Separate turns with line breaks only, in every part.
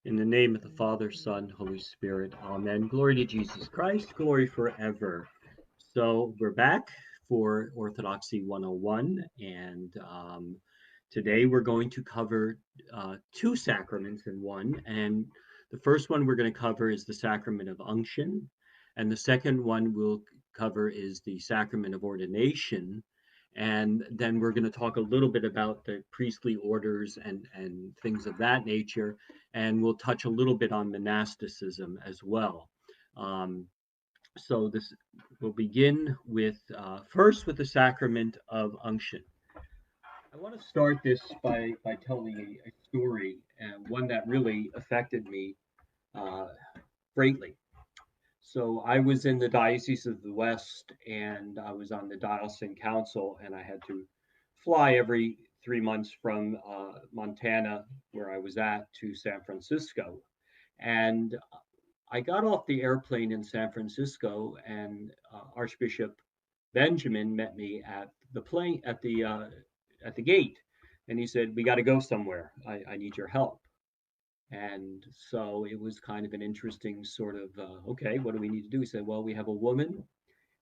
In the name of the Father, Son, Holy Spirit. Amen. Glory to Jesus Christ. Glory forever. So we're back for Orthodoxy 101. And today we're going to cover two sacraments in one. And the first one we're going to cover is the sacrament of unction. And the second one we'll cover is the sacrament of ordination. And then we're going to talk a little bit about the priestly orders and things of that nature. And we'll touch a little bit on monasticism as well. So this will begin with first with the sacrament of unction. I want to start this by telling a story, one that really affected me greatly. So I was in the Diocese of the West, and I was on the diocesan council, and I had to fly every 3 months from Montana, where I was at, to San Francisco. And I got off the airplane in San Francisco, and Archbishop Benjamin met me at the plane at the gate, and he said, "We got to go somewhere. I need your help." And so it was kind of an interesting sort of, okay, what do we need to do? He said, well, we have a woman.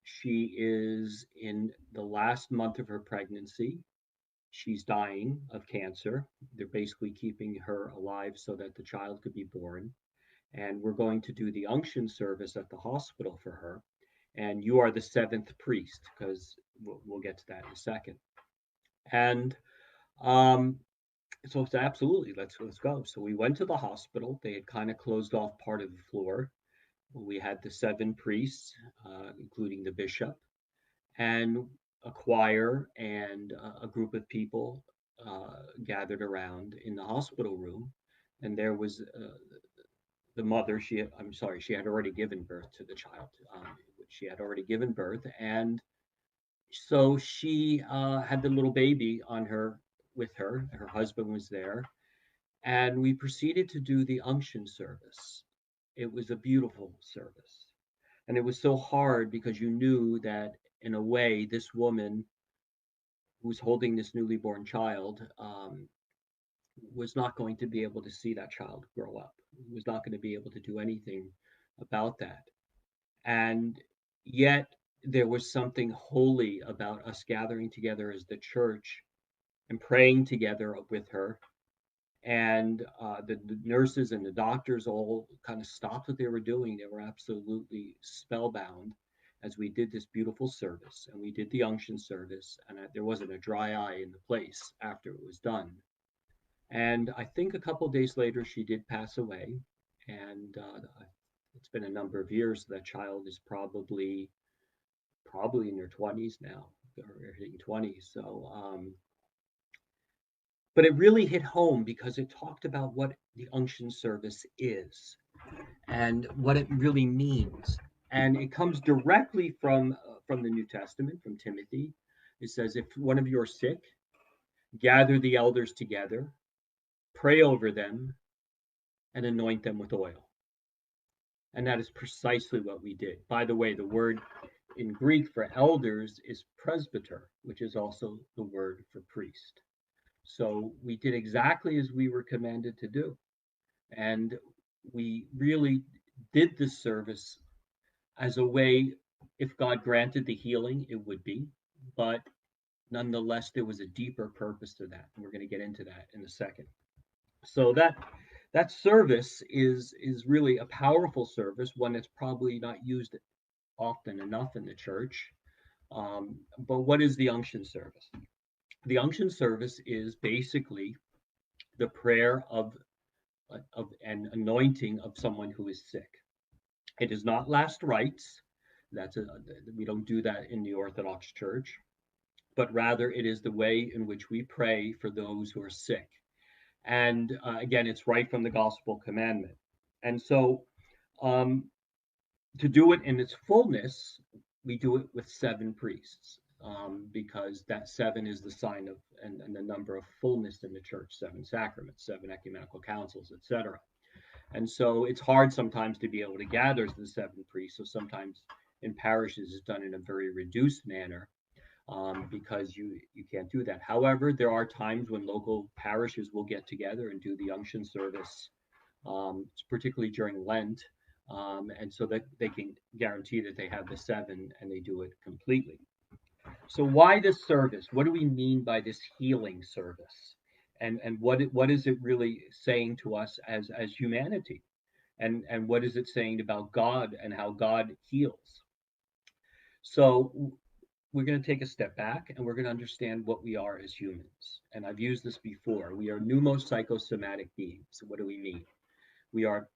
She is in the last month of her pregnancy. She's dying of cancer. They're basically keeping her alive so that the child could be born. And we're going to do the unction service at the hospital for her. And you are the seventh priest, because we'll get to that in a second. And so it's absolutely, let's go. So we went to the hospital. They had kind of closed off part of the floor. We had the seven priests, including the bishop, and a choir and a group of people gathered around in the hospital room. And there was the mother. She had already given birth to the child. She had already given birth, and so she had the little baby on her with her. Her husband was there, and we proceeded to do the unction service. It was a beautiful service, and it was so hard because you knew that in a way this woman who was holding this newly born child was not going to be able to see that child grow up, was not going to be able to do anything about that. And yet there was something holy about us gathering together as the church and praying together with her. And the nurses and the doctors all kind of stopped what they were doing. They were absolutely spellbound as we did this beautiful service. And we did the unction service, and there wasn't a dry eye in the place after it was done. And I think a couple of days later, she did pass away. And it's been a number of years. That child is probably in their 20s now, or hitting 20s. So, but it really hit home because it talked about what the unction service is and what it really means. And it comes directly from the New Testament, from Timothy. It says, if one of you are sick, gather the elders together, pray over them, and anoint them with oil. And that is precisely what we did. By the way, the word in Greek for elders is presbyter, which is also the word for priest. So we did exactly as we were commanded to do. And we really did this service as a way, if God granted the healing, it would be. But nonetheless, there was a deeper purpose to that. And we're going to get into that in a second. So that service is really a powerful service, one that's probably not used often enough in the church. But what is the unction service? The unction service is basically the prayer of an anointing of someone who is sick. It is not last rites. We don't do that in the Orthodox Church, but rather it is the way in which we pray for those who are sick. And again, it's right from the Gospel commandment. And so to do it in its fullness, we do it with seven priests. Because that seven is the sign of and the number of fullness in the church, seven sacraments, seven ecumenical councils, etc. And so it's hard sometimes to be able to gather the seven priests. So sometimes in parishes it's done in a very reduced manner because you can't do that. However, there are times when local parishes will get together and do the unction service particularly during Lent, and so that they can guarantee that they have the seven and they do it completely. So why this service? What do we mean by this healing service? And what is it really saying to us as humanity? And what is it saying about God and how God heals? So we're going to take a step back and we're going to understand what we are as humans. And I've used this before. We are pneumopsychosomatic beings. So what do we mean? We are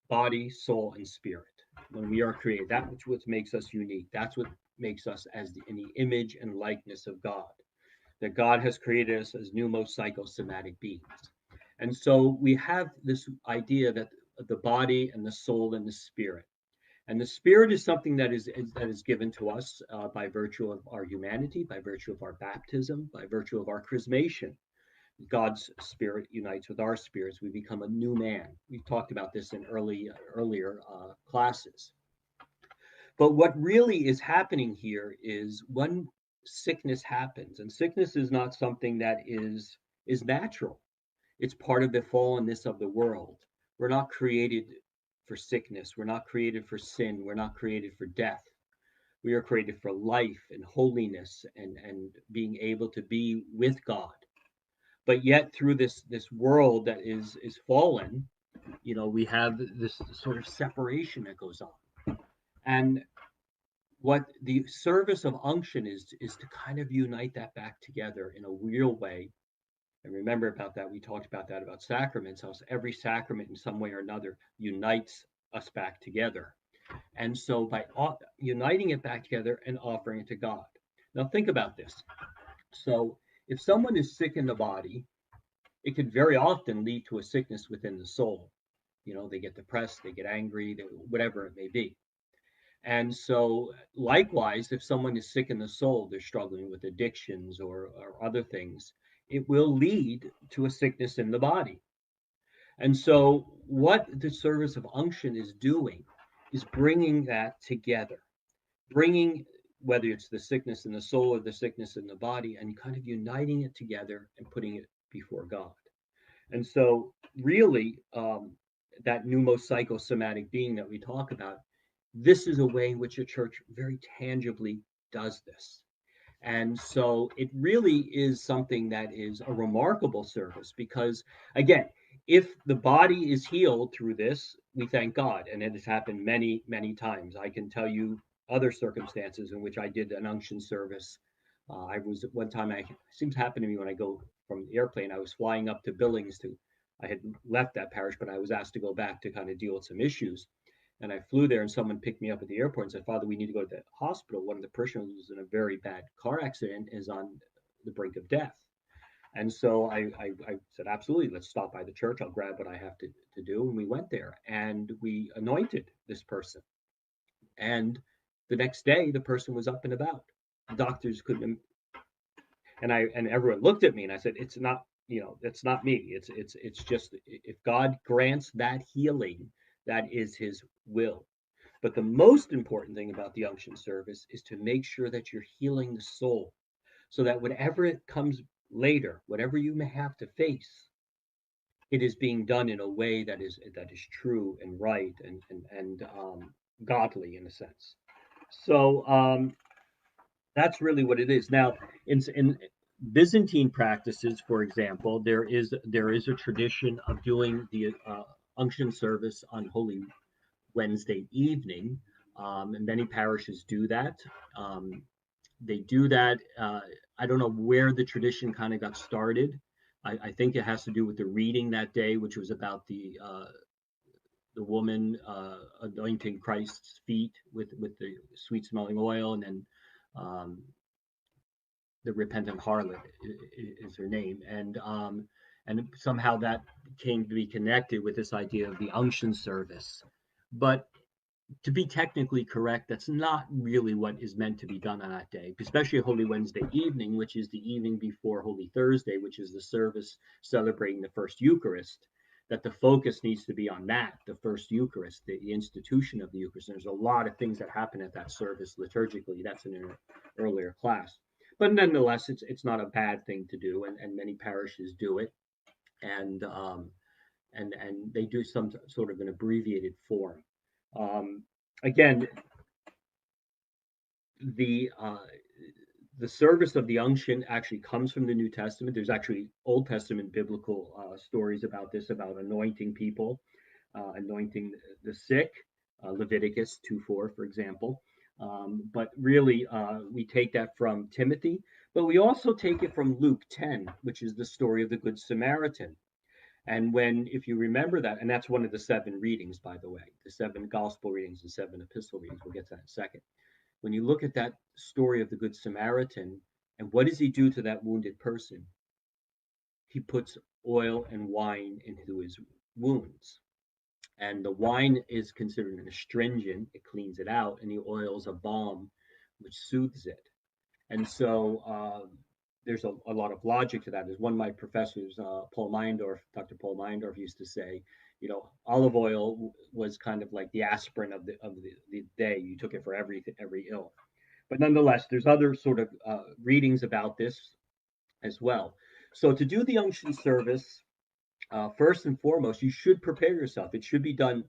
body, soul, and spirit. When we are created, that which what makes us unique. That's what makes us in the image and likeness of God. That God has created us as pneumopsychosomatic beings. And so we have this idea that the body and the soul and the spirit. And the spirit is something that is given to us by virtue of our humanity, by virtue of our baptism, by virtue of our chrismation. God's spirit unites with our spirits. We become a new man. We've talked about this in earlier classes. But what really is happening here is when sickness happens, and sickness is not something that is natural. It's part of the fallenness of the world. We're not created for sickness. We're not created for sin. We're not created for death. We are created for life and holiness and being able to be with God. But yet through this world that is fallen, we have this sort of separation that goes on. And what the service of unction is to kind of unite that back together in a real way. And remember about that, we talked about that about sacraments, how every sacrament in some way or another unites us back together. And so by uniting it back together and offering it to God. Now think about this. So if someone is sick in the body, it could very often lead to a sickness within the soul. They get depressed, they get angry, whatever it may be. And so, likewise, if someone is sick in the soul, they're struggling with addictions or other things, it will lead to a sickness in the body. And so, what the service of unction is doing is bringing that together, bringing whether it's the sickness in the soul or the sickness in the body, and kind of uniting it together and putting it before God. And so, really, that pneumopsychosomatic being that we talk about, this is a way in which the church very tangibly does this. And so it really is something that is a remarkable service because, again, if the body is healed through this, we thank God. And it has happened many, many times. I can tell you other circumstances in which I did an unction service. I was one time, it seems to happen to me when I go from the airplane, I was flying up to Billings I had left that parish, but I was asked to go back to kind of deal with some issues. And I flew there and someone picked me up at the airport and said, Father, we need to go to the hospital. One of the parishioners was in a very bad car accident, is on the brink of death. And so I said, absolutely, let's stop by the church. I'll grab what I have to do. And we went there and we anointed this person. And the next day, the person was up and about. The doctors couldn't. And everyone looked at me and I said, it's not, it's not me. It's just if God grants that healing, that is his will. But the most important thing about the unction service is to make sure that you're healing the soul so that whatever it comes later, whatever you may have to face, it is being done in a way that is true and right and godly in a sense. So that's really what it is. Now, in Byzantine practices, for example, there is a tradition of doing the unction service on Holy Wednesday evening, and many parishes do that. They do that. I don't know where the tradition kind of got started. I think it has to do with the reading that day, which was about the woman anointing Christ's feet with the sweet smelling oil, and then the repentant harlot is her name, and somehow that came to be connected with this idea of the unction service. But to be technically correct, that's not really what is meant to be done on that day, especially Holy Wednesday evening, which is the evening before Holy Thursday, which is the service celebrating the first Eucharist, that the focus needs to be on that, the first Eucharist, the institution of the Eucharist. And there's a lot of things that happen at that service liturgically. That's in an earlier class. But nonetheless, it's not a bad thing to do, and many parishes do it. And and they do some sort of an abbreviated form. Um, Again, the the service of the unction actually comes from the New Testament. There's actually Old Testament biblical stories about this, about anointing people, anointing the sick, Leviticus 2:4, for example. But really, we take that from Timothy, but we also take it from Luke 10, which is the story of the Good Samaritan. And when, if you remember that, and that's one of the seven readings, by the way, the seven gospel readings and seven epistle readings, we'll get to that in a second. When you look at that story of the Good Samaritan, and what does he do to that wounded person? He puts oil and wine into his wounds. And the wine is considered an astringent, it cleans it out, and the oil is a balm which soothes it. And so there's a lot of logic to that. As one of my professors, Dr. Paul Meindorf, used to say, olive oil was kind of like the aspirin of the day. You took it for every ill. But nonetheless, there's other sort of readings about this as well. So to do the unction service, first and foremost, you should prepare yourself. It should be done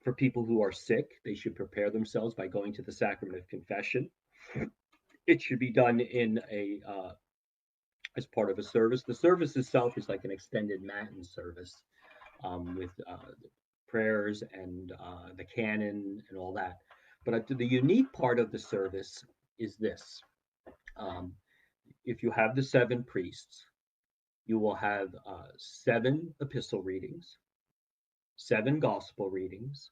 for people who are sick. They should prepare themselves by going to the sacrament of confession. It should be done in a as part of a service. The service itself is like an extended Matin service with prayers and the canon and all that. But the unique part of the service is this. Um, if you have the seven priests, you will have seven epistle readings, seven gospel readings,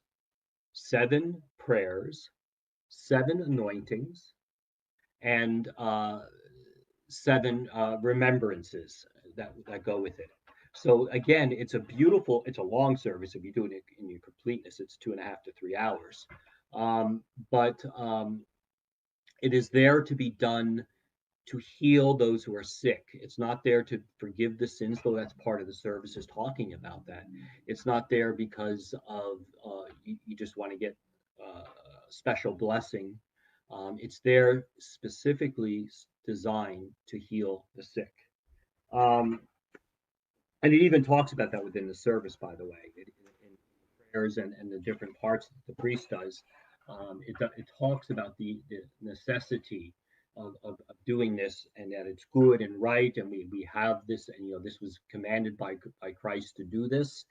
seven prayers, seven anointings, and seven remembrances that go with it. So again, it's a long service. If you do it in your completeness, it's 2.5 to 3 hours. But it is there to be done to heal those who are sick. It's not there to forgive the sins, though that's part of the service is talking about that. It's not there because of you just want to get special blessing. It's there specifically designed to heal the sick. Um, and it even talks about that within the service, by the way, in prayers and the different parts that the priest does. It talks about the necessity of doing this and that it's good and right. And we have this, and this was commanded by Christ to do this.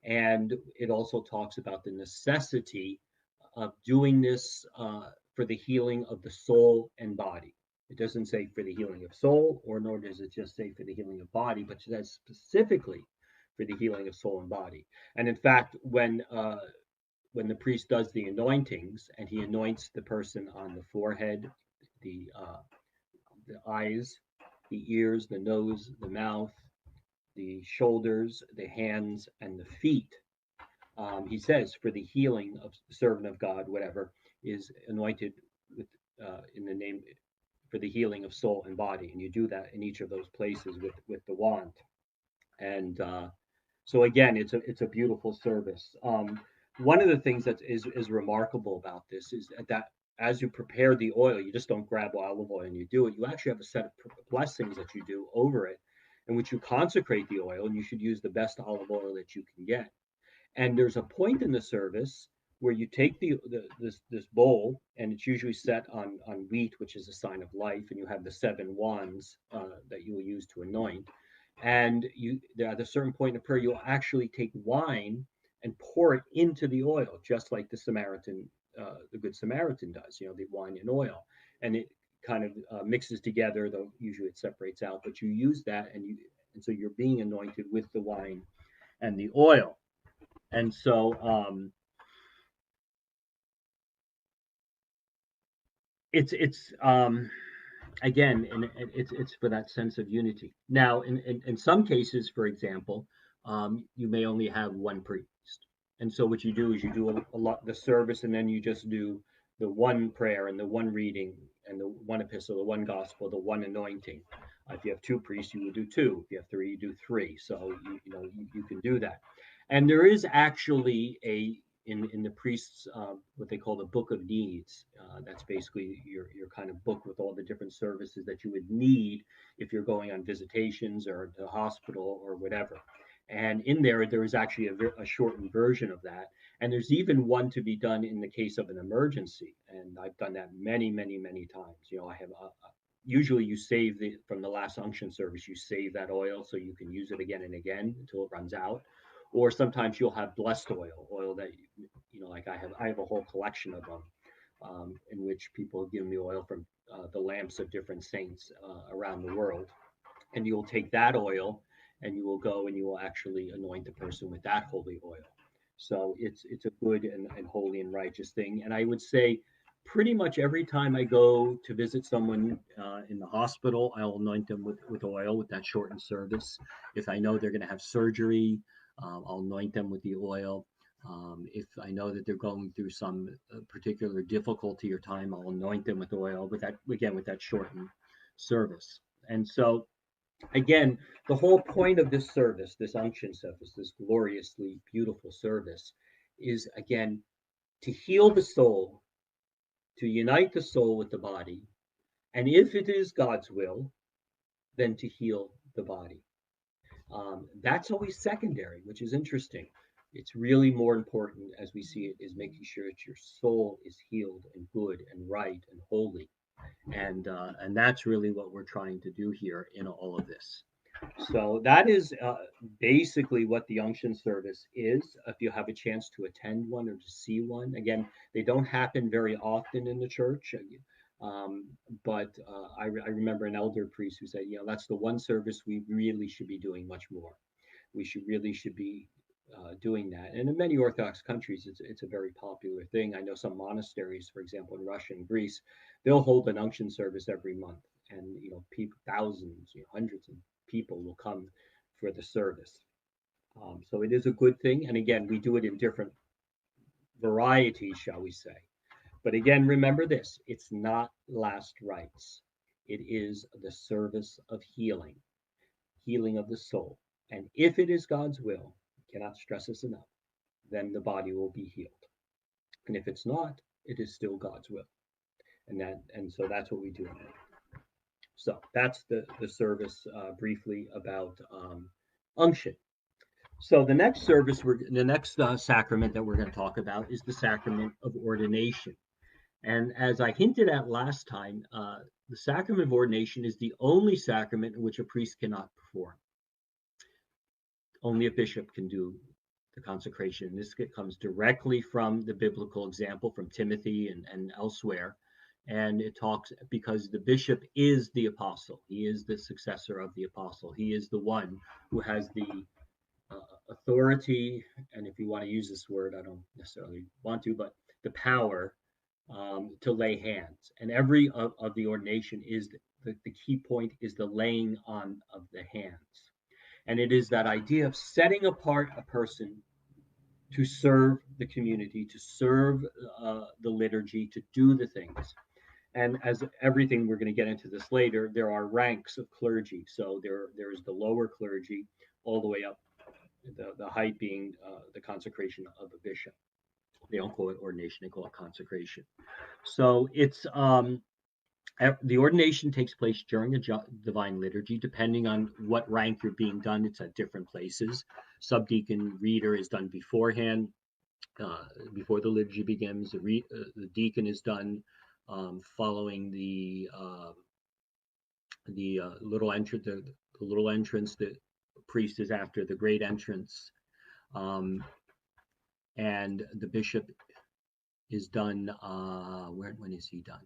And it also talks about the necessity of doing this for the healing of the soul and body. It doesn't say for the healing of soul, or nor does it just say for the healing of body, but it says specifically for the healing of soul and body. And in fact, when the priest does the anointings and he anoints the person on the forehead, the eyes, the ears, the nose, the mouth, the shoulders, the hands, and the feet, he says, for the healing of the servant of God, whatever, is anointed with in the name for the healing of soul and body, and you do that in each of those places with the wand. And so again, it's a beautiful service. One of the things that is remarkable about this is that as you prepare the oil, you just don't grab olive oil and you do it. You actually have a set of blessings that you do over it, in which you consecrate the oil, and you should use the best olive oil that you can get. And there's a point in the service where you take this bowl, and it's usually set on wheat, which is a sign of life, and you have the seven wands that you will use to anoint. And at a certain point in prayer, you'll actually take wine and pour it into the oil, just like the Good Samaritan does. The wine and oil, and it kind of mixes together. Though usually it separates out, but you use that, and so you're being anointed with the wine and the oil. And so it's again, and it's for that sense of unity. Now, in some cases, for example, you may only have one priest, and so what you do is you do a lot the service, and then you just do the one prayer and the one reading and the one epistle, the one gospel, the one anointing. If you have two priests, you will do two. If you have three, you do three. So you can do that. And there is actually in the priests what they call the book of needs. That's basically your kind of book with all the different services that you would need if you're going on visitations or to the hospital or whatever. And in there is actually a shortened version of that. And there's even one to be done in the case of an emergency. And I've done that many, many, many times. I have usually you save from the last unction service, you save that oil so you can use it again and again until it runs out. Or sometimes you'll have blessed oil that like I have a whole collection of them, in which people give me oil from the lamps of different saints around the world, and you will take that oil and you will go and you will actually anoint the person with that holy oil. So it's a good and holy and righteous thing. And I would say pretty much every time I go to visit someone in the hospital, I'll anoint them with oil with that shortened service. If I know they're going to have surgery, I'll anoint them with the oil. If I know that they're going through some particular difficulty or time, I'll anoint them with oil with that shortened service. And so again, the whole point of this service, this unction service, this gloriously beautiful service, is again to heal the soul, to unite the soul with the body, and if it is God's will, then to heal the body. That's always secondary, which is interesting. It's really more important, as we see it, is making sure that your soul is healed and good and right and holy, and that's really what we're trying to do here in all of this. So that is basically what the unction service is. If you have a chance to attend one or to see one, again, they don't happen very often in the church. But I remember an elder priest who said, that's the one service we really should be doing much more. We should be doing that. And in many Orthodox countries, it's a very popular thing. I know some monasteries, for example, in Russia and Greece, they'll hold an unction service every month, and people, thousands, hundreds of people will come for the service. So it is a good thing. And again, we do it in different varieties, shall we say. But again, remember this, it's not last rites. It is the service of healing of the soul. And if it is God's will, cannot stress this enough, then the body will be healed. And if it's not, it is still God's will. And so that's what we do. So that's the service briefly about unction. So the next sacrament that we're going to talk about is the sacrament of ordination. And as I hinted at last time, the sacrament of ordination is the only sacrament in which a priest cannot perform. Only a bishop can do the consecration. This comes directly from the biblical example from Timothy and elsewhere. And it talks because the bishop is the apostle. He is the successor of the apostle. He is the one who has the authority, and if you want to use this word, I don't necessarily want to, but the power to lay hands. And every of the ordination is the key point is the laying on of the hands. And it is that idea of setting apart a person to serve the community, to serve the liturgy, to do the things. And as everything, we're going to get into this later, there are ranks of clergy. So there's the lower clergy all the way up, the height being the consecration of a bishop. They don't call it ordination, they call it consecration. So it's the ordination takes place during a divine liturgy, depending on what rank you're being done. It's at different places. Subdeacon reader is done beforehand, before the liturgy begins. The deacon is done following the little entrance. The little entrance. The priest is after the great entrance, and the bishop is done. When is he done?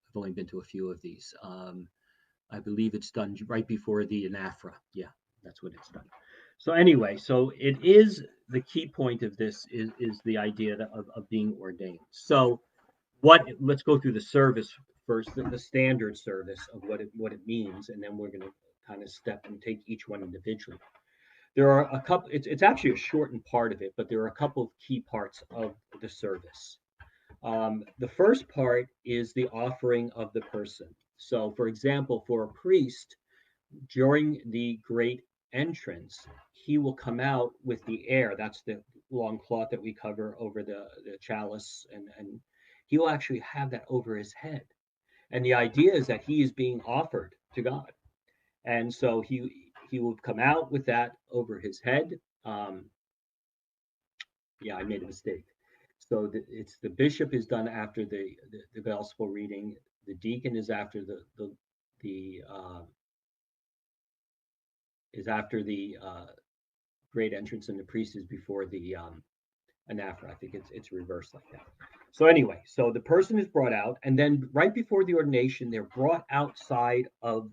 I've only been to a few of these. I believe it's done right before the anaphora. Yeah, that's when it's done. So anyway, so it is the key point of this is the idea of being ordained. So let's go through the service first, the standard service of what it means, and then we're going to kind of step and take each one individually. There are a couple. It's actually a shortened part of it, but there are a couple of key parts of the service. The first part is the offering of the person. So, for example, for a priest, during the great entrance, he will come out with the air. That's the long cloth that we cover over the chalice, and he will actually have that over his head. And the idea is that he is being offered to God. And so he will come out with that over his head. Yeah, I made a mistake. So it's the bishop is done after the gospel reading. The deacon is after the is after the great entrance, and the priest is before the anaphora. I think it's reversed like that. So anyway, so the person is brought out, and then right before the ordination, they're brought outside of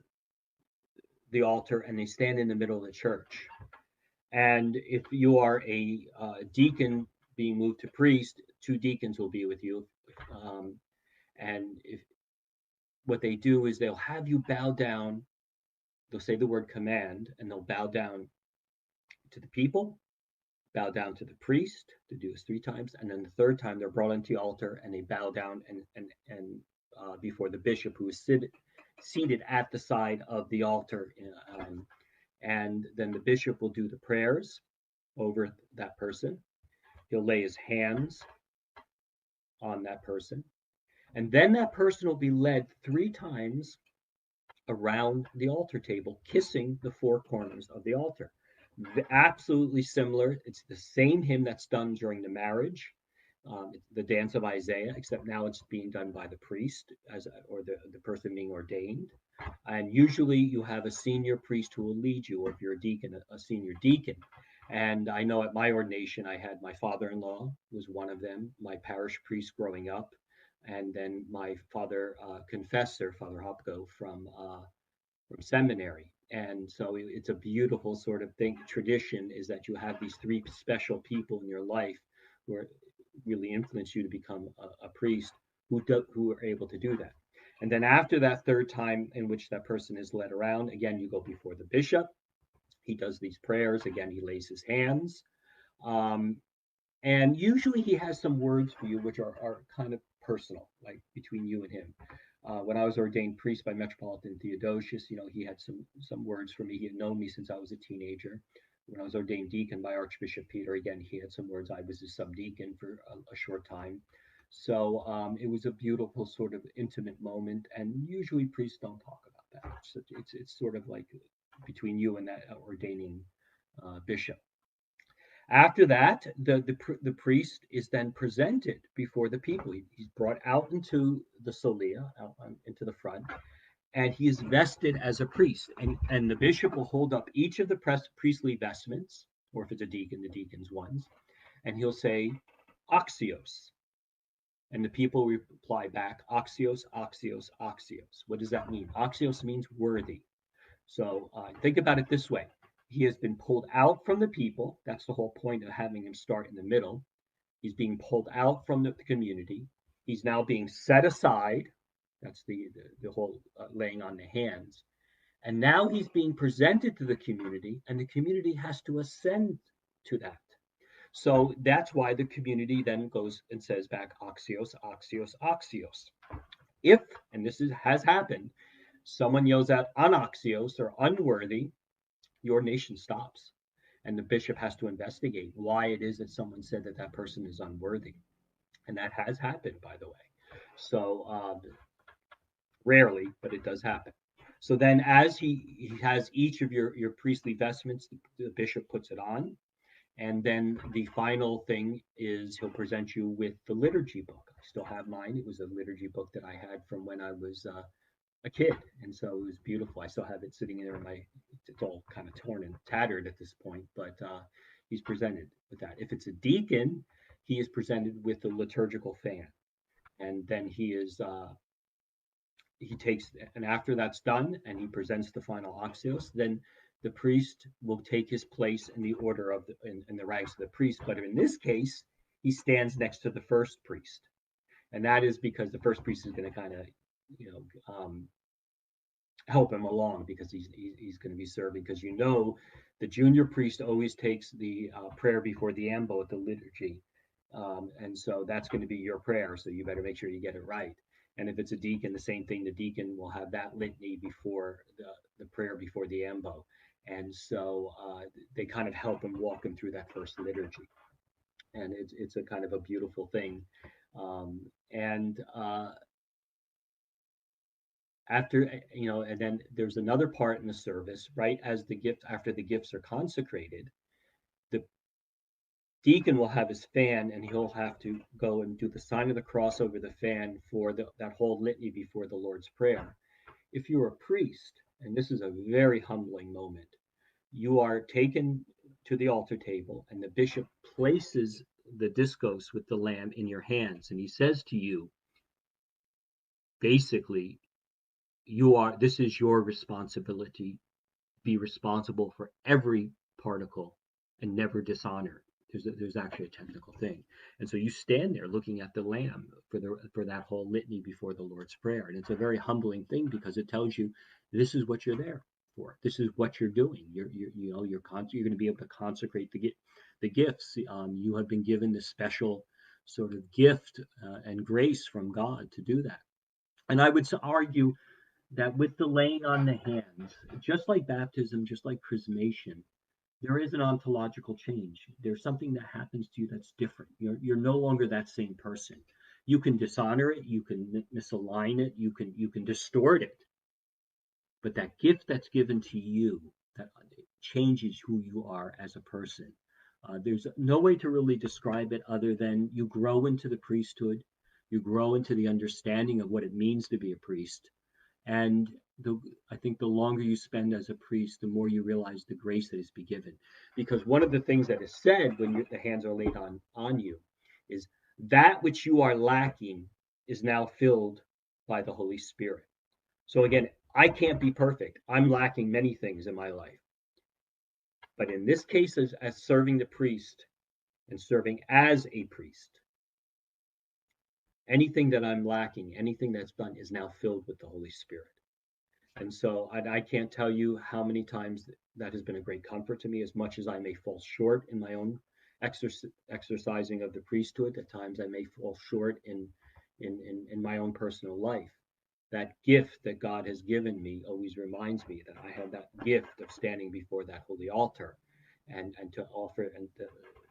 the altar, and they stand in the middle of the church. And if you are a deacon being moved to priest, two deacons will be with you. Um, and if what they do is they'll have you bow down, they'll say the word command, and they'll bow down to the people, bow down to the priest, to do this 3 times, and then the third time they're brought into the altar and they bow down and before the bishop, who is seated at the side of the altar. And then the bishop will do the prayers over that person. He'll lay his hands on that person, and then that person will be led 3 times around the altar table, kissing the 4 corners of the altar. Absolutely similar. It's the same hymn that's done during the marriage, the dance of Isaiah, except now it's being done by the priest or the person being ordained. And usually you have a senior priest who will lead you, or if you're a deacon, a senior deacon. And I know at my ordination, I had my father-in-law was one of them, my parish priest growing up, and then my father confessor, Father Hopko from seminary. And so it's a beautiful sort of thing. Tradition is that you have these 3 special people in your life who really influence you to become a priest, who are able to do that. And then after that 3rd time in which that person is led around, again, you go before the bishop. He does these prayers. Again, he lays his hands. Um, and usually he has some words for you, which are kind of personal, like between you and him. When I was ordained priest by Metropolitan Theodosius, he had some words for me. He had known me since I was a teenager. When I was ordained deacon by Archbishop Peter, again, he had some words. I was a subdeacon for a short time. So it was a beautiful sort of intimate moment. And usually priests don't talk about that. It's sort of like between you and that ordaining bishop. After that, the priest is then presented before the people. He's brought out into the solia, into the front, and he is vested as a priest. And the bishop will hold up each of the priestly vestments, or if it's a deacon, the deacon's ones, and he'll say, Axios. And the people reply back, Axios, Axios, Axios. What does that mean? Axios means worthy. So think about it this way. He has been pulled out from the people. That's the whole point of having him start in the middle. He's being pulled out from the community. He's now being set aside. That's the whole laying on the hands. And now he's being presented to the community, and the community has to ascend to that. So that's why the community then goes and says back, Axios, Axios, Axios. If, and has happened, someone yells out anaxios or unworthy, the ordination stops. And the bishop has to investigate why it is that someone said that person is unworthy. And that has happened, by the way. So rarely, but it does happen. So then as he has each of your priestly vestments, the bishop puts it on. And then the final thing is he'll present you with the liturgy book. I still have mine. It was a liturgy book that I had from when I was a kid, and so it was beautiful. I still have it sitting there in it's all kind of torn and tattered at this point, but he's presented with that. If it's a deacon, he is presented with the liturgical fan, and then he takes, and after that's done and he presents the final axios, then the priest will take his place in the order of in the ranks of the priest. But in this case, he stands next to the first priest, and that is because the first priest is going to kind of help him along, because he's going to be serving, because the junior priest always takes the prayer before the ambo at the liturgy, and so that's going to be your prayer, so you better make sure you get it right. And if it's a deacon, the same thing. The deacon will have that litany before the prayer before the ambo, and so they kind of help him, walk him through that first liturgy, and it's a kind of a beautiful thing. And after, and then there's another part in the service, right? After the gifts are consecrated, the deacon will have his fan, and he'll have to go and do the sign of the cross over the fan for that whole litany before the Lord's Prayer. If you're a priest, and this is a very humbling moment, you are taken to the altar table, and the bishop places the discos with the lamb in your hands, and he says to you, basically, this is your responsibility. Be responsible for every particle and never dishonor. There's actually a technical thing, and so you stand there looking at the lamb for that whole litany before the Lord's Prayer, and it's a very humbling thing because it tells you this is what you're there for. This is what you're doing. You're going to be able to consecrate the gifts. You have been given this special sort of gift and grace from God to do that. And I would argue that with the laying on the hands, just like baptism, just like chrismation, there is an ontological change. There's something that happens to you that's different. You're no longer that same person. You can dishonor it, you can misalign it, you can distort it, but that gift that's given to you that changes who you are as a person. There's no way to really describe it other than you grow into the priesthood, you grow into the understanding of what it means to be a priest, and I think the longer you spend as a priest, the more you realize the grace that is be given. Because one of the things that is said when the hands are laid on you is that which you are lacking is now filled by the Holy Spirit. So again, I can't be perfect. I'm lacking many things in my life. But in this case, as serving the priest and serving as a priest, anything that I'm lacking, anything that's done is now filled with the Holy Spirit. And so I can't tell you how many times that has been a great comfort to me, as much as I may fall short in my own exercising of the priesthood. At times I may fall short in my own personal life. That gift that God has given me always reminds me that I have that gift of standing before that holy altar and to offer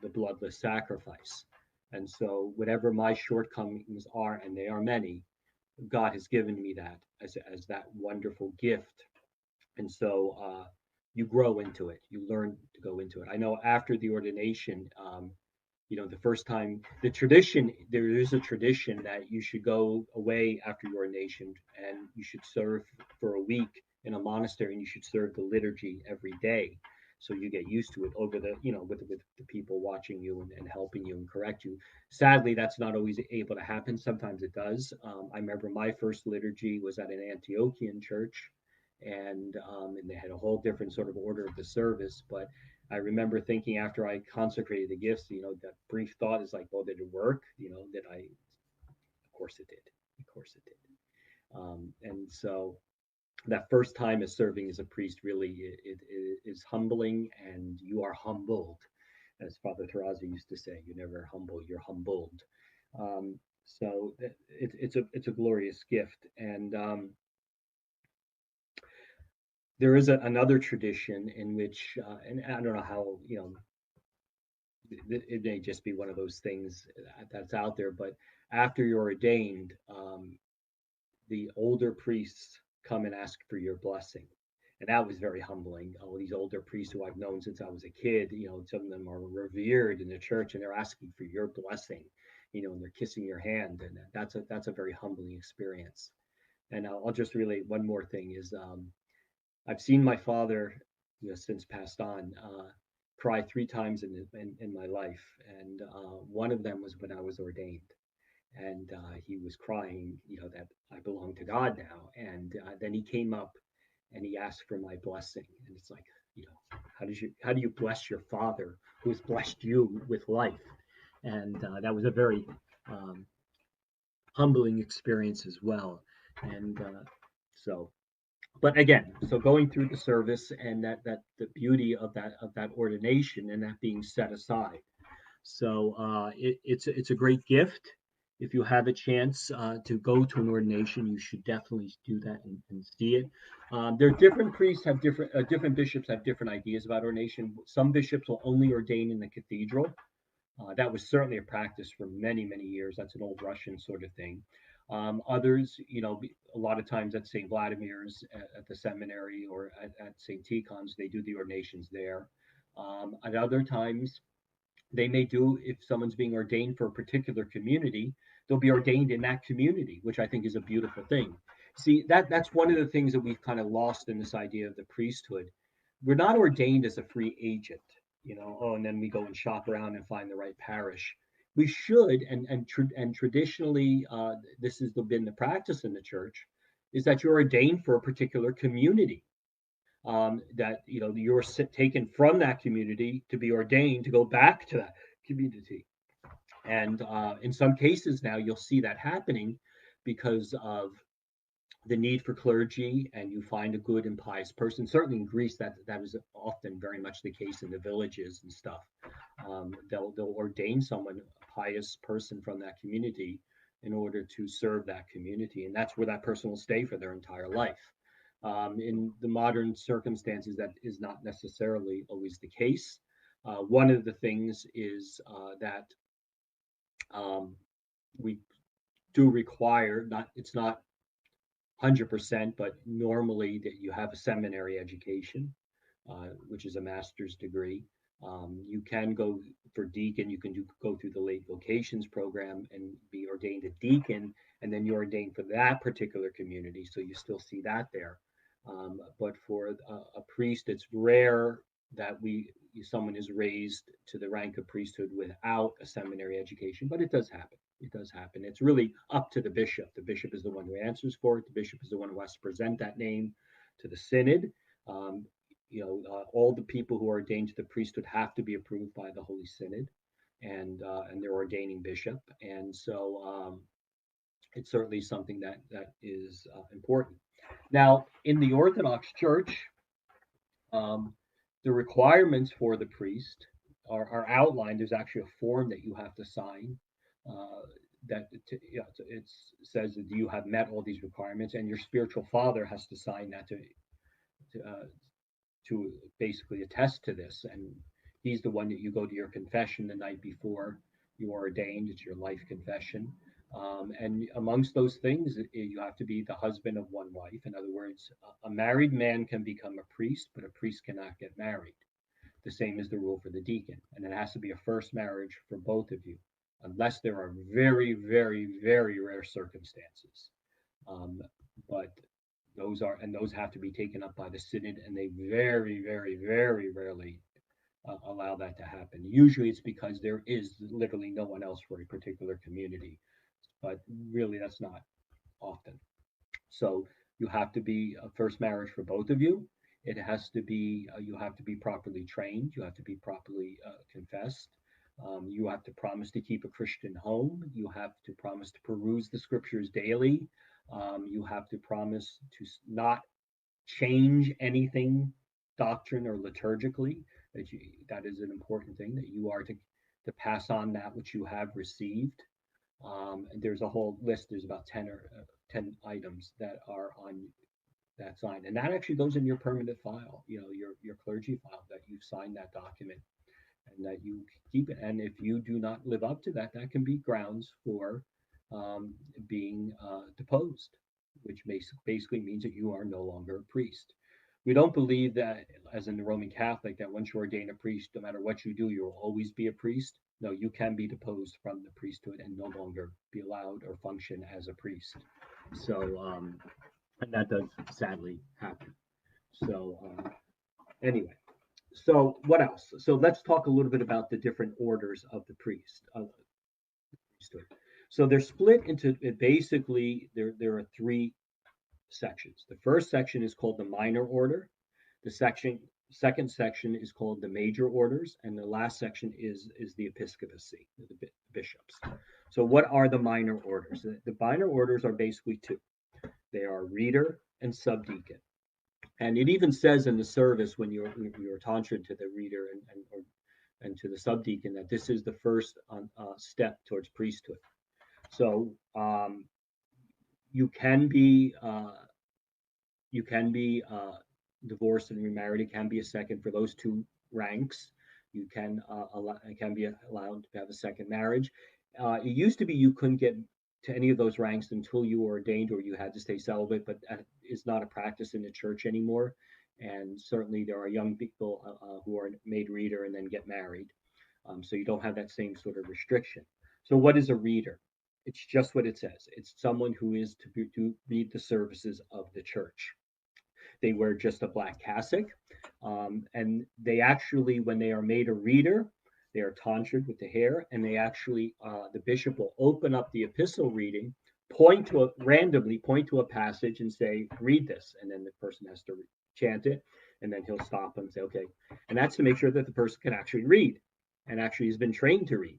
the bloodless sacrifice. And so whatever my shortcomings are, and they are many, God has given me that as that wonderful gift. And so you grow into it. You learn to go into it. I know after the ordination, the first time, there is a tradition that you should go away after your ordination and you should serve for a week in a monastery, and you should serve the liturgy every day. So you get used to it over with the people watching you and helping you and correct you. Sadly, that's not always able to happen. Sometimes it does. I remember my first liturgy was at an Antiochian church, and they had a whole different sort of order of the service. But I remember thinking after I consecrated the gifts, that brief thought is like, well, did it work? Of course it did. Of course it did. And so that first time as serving as a priest really it is humbling, and you are humbled, as Father Tarazi used to say. You never humble, you're humbled. So it's a glorious gift. And there is another tradition in which, and I don't know how, it may just be one of those things that's out there, but after you're ordained, the older priests come and ask for your blessing. And that was very humbling. Oh, these older priests who I've known since I was a kid, some of them are revered in the church, and they're asking for your blessing, and they're kissing your hand. And that's a very humbling experience. And I'll just relate one more thing is, I've seen my father, since passed on, cry 3 times in my life. And one of them was when I was ordained. And he was crying, that I belong to God now. And then he came up and he asked for my blessing. And it's like, how do you bless your father who has blessed you with life? And that was a very humbling experience as well. And but again, so going through the service and that the beauty of that ordination and that being set aside. So it's a great gift. If you have a chance to go to an ordination, you should definitely do that and see it. There are different priests have different bishops have different ideas about ordination. Some bishops will only ordain in the cathedral. That was certainly a practice for many, many years. That's an old Russian sort of thing. Others, a lot of times at St. Vladimir's at the seminary or at St. Tikhon's, they do the ordinations there. At other times, they may do, if someone's being ordained for a particular community, they'll be ordained in that community, which I think is a beautiful thing. See, that's one of the things that we've kind of lost in this idea of the priesthood. We're not ordained as a free agent, and then we go and shop around and find the right parish. We should, and traditionally, this has been the practice in the church, is that you're ordained for a particular community. That you're taken from that community to be ordained to go back to that community. And in some cases now you'll see that happening because of the need for clergy, and you find a good and pious person. Certainly in Greece, that is often very much the case in the villages and stuff. They'll ordain someone, a pious person from that community, in order to serve that community, and that's where that person will stay for their entire life. In the modern circumstances, that is not necessarily always the case. One of the things is that we do require, it's not 100%, but normally that you have a seminary education, which is a master's degree. You can go for deacon, you can go through the late vocations program and be ordained a deacon, and then you're ordained for that particular community. So you still see that there. But for a priest, it's rare that someone is raised to the rank of priesthood without a seminary education, but it does happen. It does happen. It's really up to the bishop. The bishop is the one who answers for it. The bishop is the one who has to present that name to the synod. All the people who are ordained to the priesthood have to be approved by the Holy Synod and their ordaining bishop. And so it's certainly something that is important. Now, in the Orthodox Church, the requirements for the priest are outlined. There's actually a form that you have to sign that it says that you have met all these requirements, and your spiritual father has to sign that to basically attest to this. And he's the one that you go to your confession the night before you are ordained. It's your life confession. And amongst those things, you have to be the husband of one wife. In other words, a married man can become a priest, but a priest cannot get married. The same is the rule for the deacon. And it has to be a first marriage for both of you, unless there are very, very, very rare circumstances. But those have to be taken up by the synod, and they very, very, very rarely allow that to happen. Usually it's because there is literally no one else for a particular community. But really, that's not often. So you have to be a first marriage for both of you. It has to be, you have to be properly trained. You have to be properly confessed. You have to promise to keep a Christian home. You have to promise to peruse the scriptures daily. You have to promise to not change anything doctrine or liturgically. That is an important thing, that you are to pass on that which you have received. And there's a whole list. There's about 10 items that are on that sign, and that actually goes in your permanent file. Your clergy file, that you sign that document and that you keep it. And if you do not live up to that, that can be grounds for being deposed, which basically means that you are no longer a priest. We don't believe that, as in the Roman Catholic, that once you ordain a priest, no matter what you do, you'll always be a priest. No, you can be deposed from the priesthood and no longer be allowed or function as a priest. So, and that does sadly happen. So, anyway, so what else? So let's talk a little bit about the different orders of the priesthood. So they're split into, basically, there are three sections. The first section is called the minor order. The second section is called the major orders, and the last section is the episcopacy, the bishops. So what are the minor orders? The minor orders are basically two. They are reader and subdeacon. And it even says in the service, when you're tonsured to the reader and to the subdeacon, that this is the first step towards priesthood. So you can be divorced and remarried. It can be a second for those two ranks. You can be allowed to have a second marriage. It used to be you couldn't get to any of those ranks until you were ordained or you had to stay celibate, but that is not a practice in the church anymore. And certainly there are young people who are made reader and then get married. So you don't have that same sort of restriction. So what is a reader? It's just what it says. It's someone who is to read the services of the church. They wear just a black cassock, and they actually, when they are made a reader, they are tonsured with the hair, and they actually, the bishop will open up the epistle reading, randomly point to a passage and say, read this, and then the person has to chant it, and then he'll stop and say, okay, and that's to make sure that the person can actually read, and actually has been trained to read.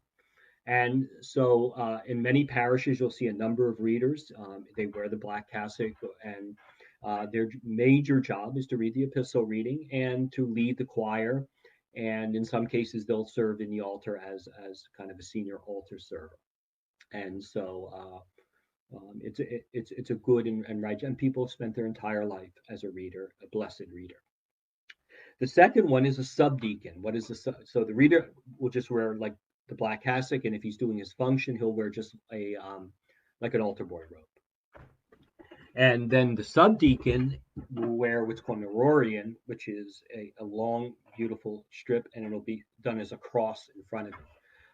And so in many parishes, you'll see a number of readers. They wear the black cassock, and their major job is to read the epistle reading and to lead the choir. And in some cases, they'll serve in the altar as kind of a senior altar server. And so it's a good and right, and people have spent their entire life as a reader, a blessed reader. The second one is a subdeacon. What is so the reader will just wear like the black cassock, and if he's doing his function, he'll wear just a like an altar boy robe. And then the subdeacon will wear what's called an ororion, which is a long, beautiful strip, and it'll be done as a cross in front of him.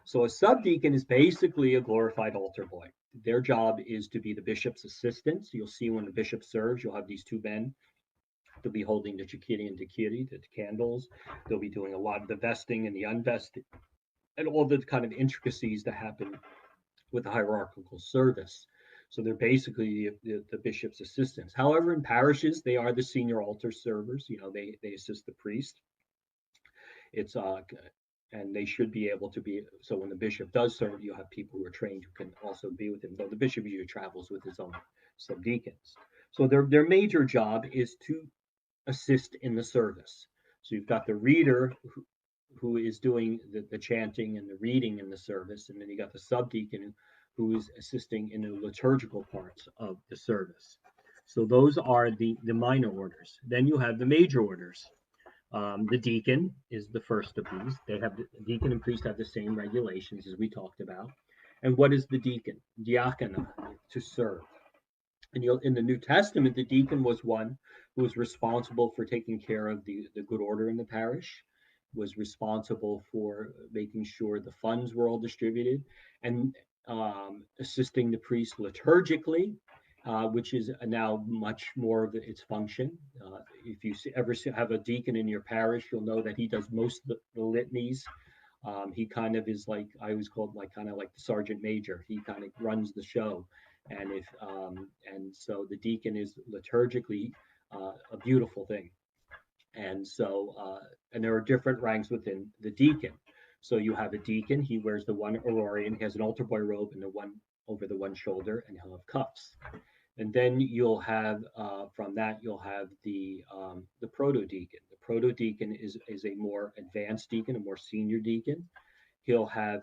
So a subdeacon is basically a glorified altar boy. Their job is to be the bishop's assistants. You'll see when the bishop serves, you'll have these two men. They'll be holding the chikiri and dikiri, the candles. They'll be doing a lot of the vesting and the unvesting, and all the kind of intricacies that happen with the hierarchical service. So they're basically the bishop's assistants. However, in parishes, they are the senior altar servers. You know, they assist the priest. It's and they should be able to be. So when the bishop does serve, you have people who are trained who can also be with him. Though the bishop usually travels with his own subdeacons. So their major job is to assist in the service. So you've got the reader who is doing the chanting and the reading in the service, and then you got the subdeacon who is assisting in the liturgical parts of the service. So those are the minor orders. Then you have the major orders. The deacon is the first of these. They have the deacon and priest have the same regulations as we talked about. And what is the deacon? Diakona, to serve. And in the New Testament, the deacon was one who was responsible for taking care of the good order in the parish, was responsible for making sure the funds were all distributed, and assisting the priest liturgically, which is now much more of its function. If you ever have a deacon in your parish, you'll know that he does most of the litanies. He kind of is like, I always called like kind of like the sergeant major. He kind of runs the show, and so the deacon is liturgically a beautiful thing. And so and there are different ranks within the deacon. So you have a deacon, he wears the one ororion, he has an altar boy robe and the one over the one shoulder, and he'll have cuffs. And then you'll have from that you'll have the proto-deacon. The proto-deacon is a more advanced deacon, a more senior deacon. He'll have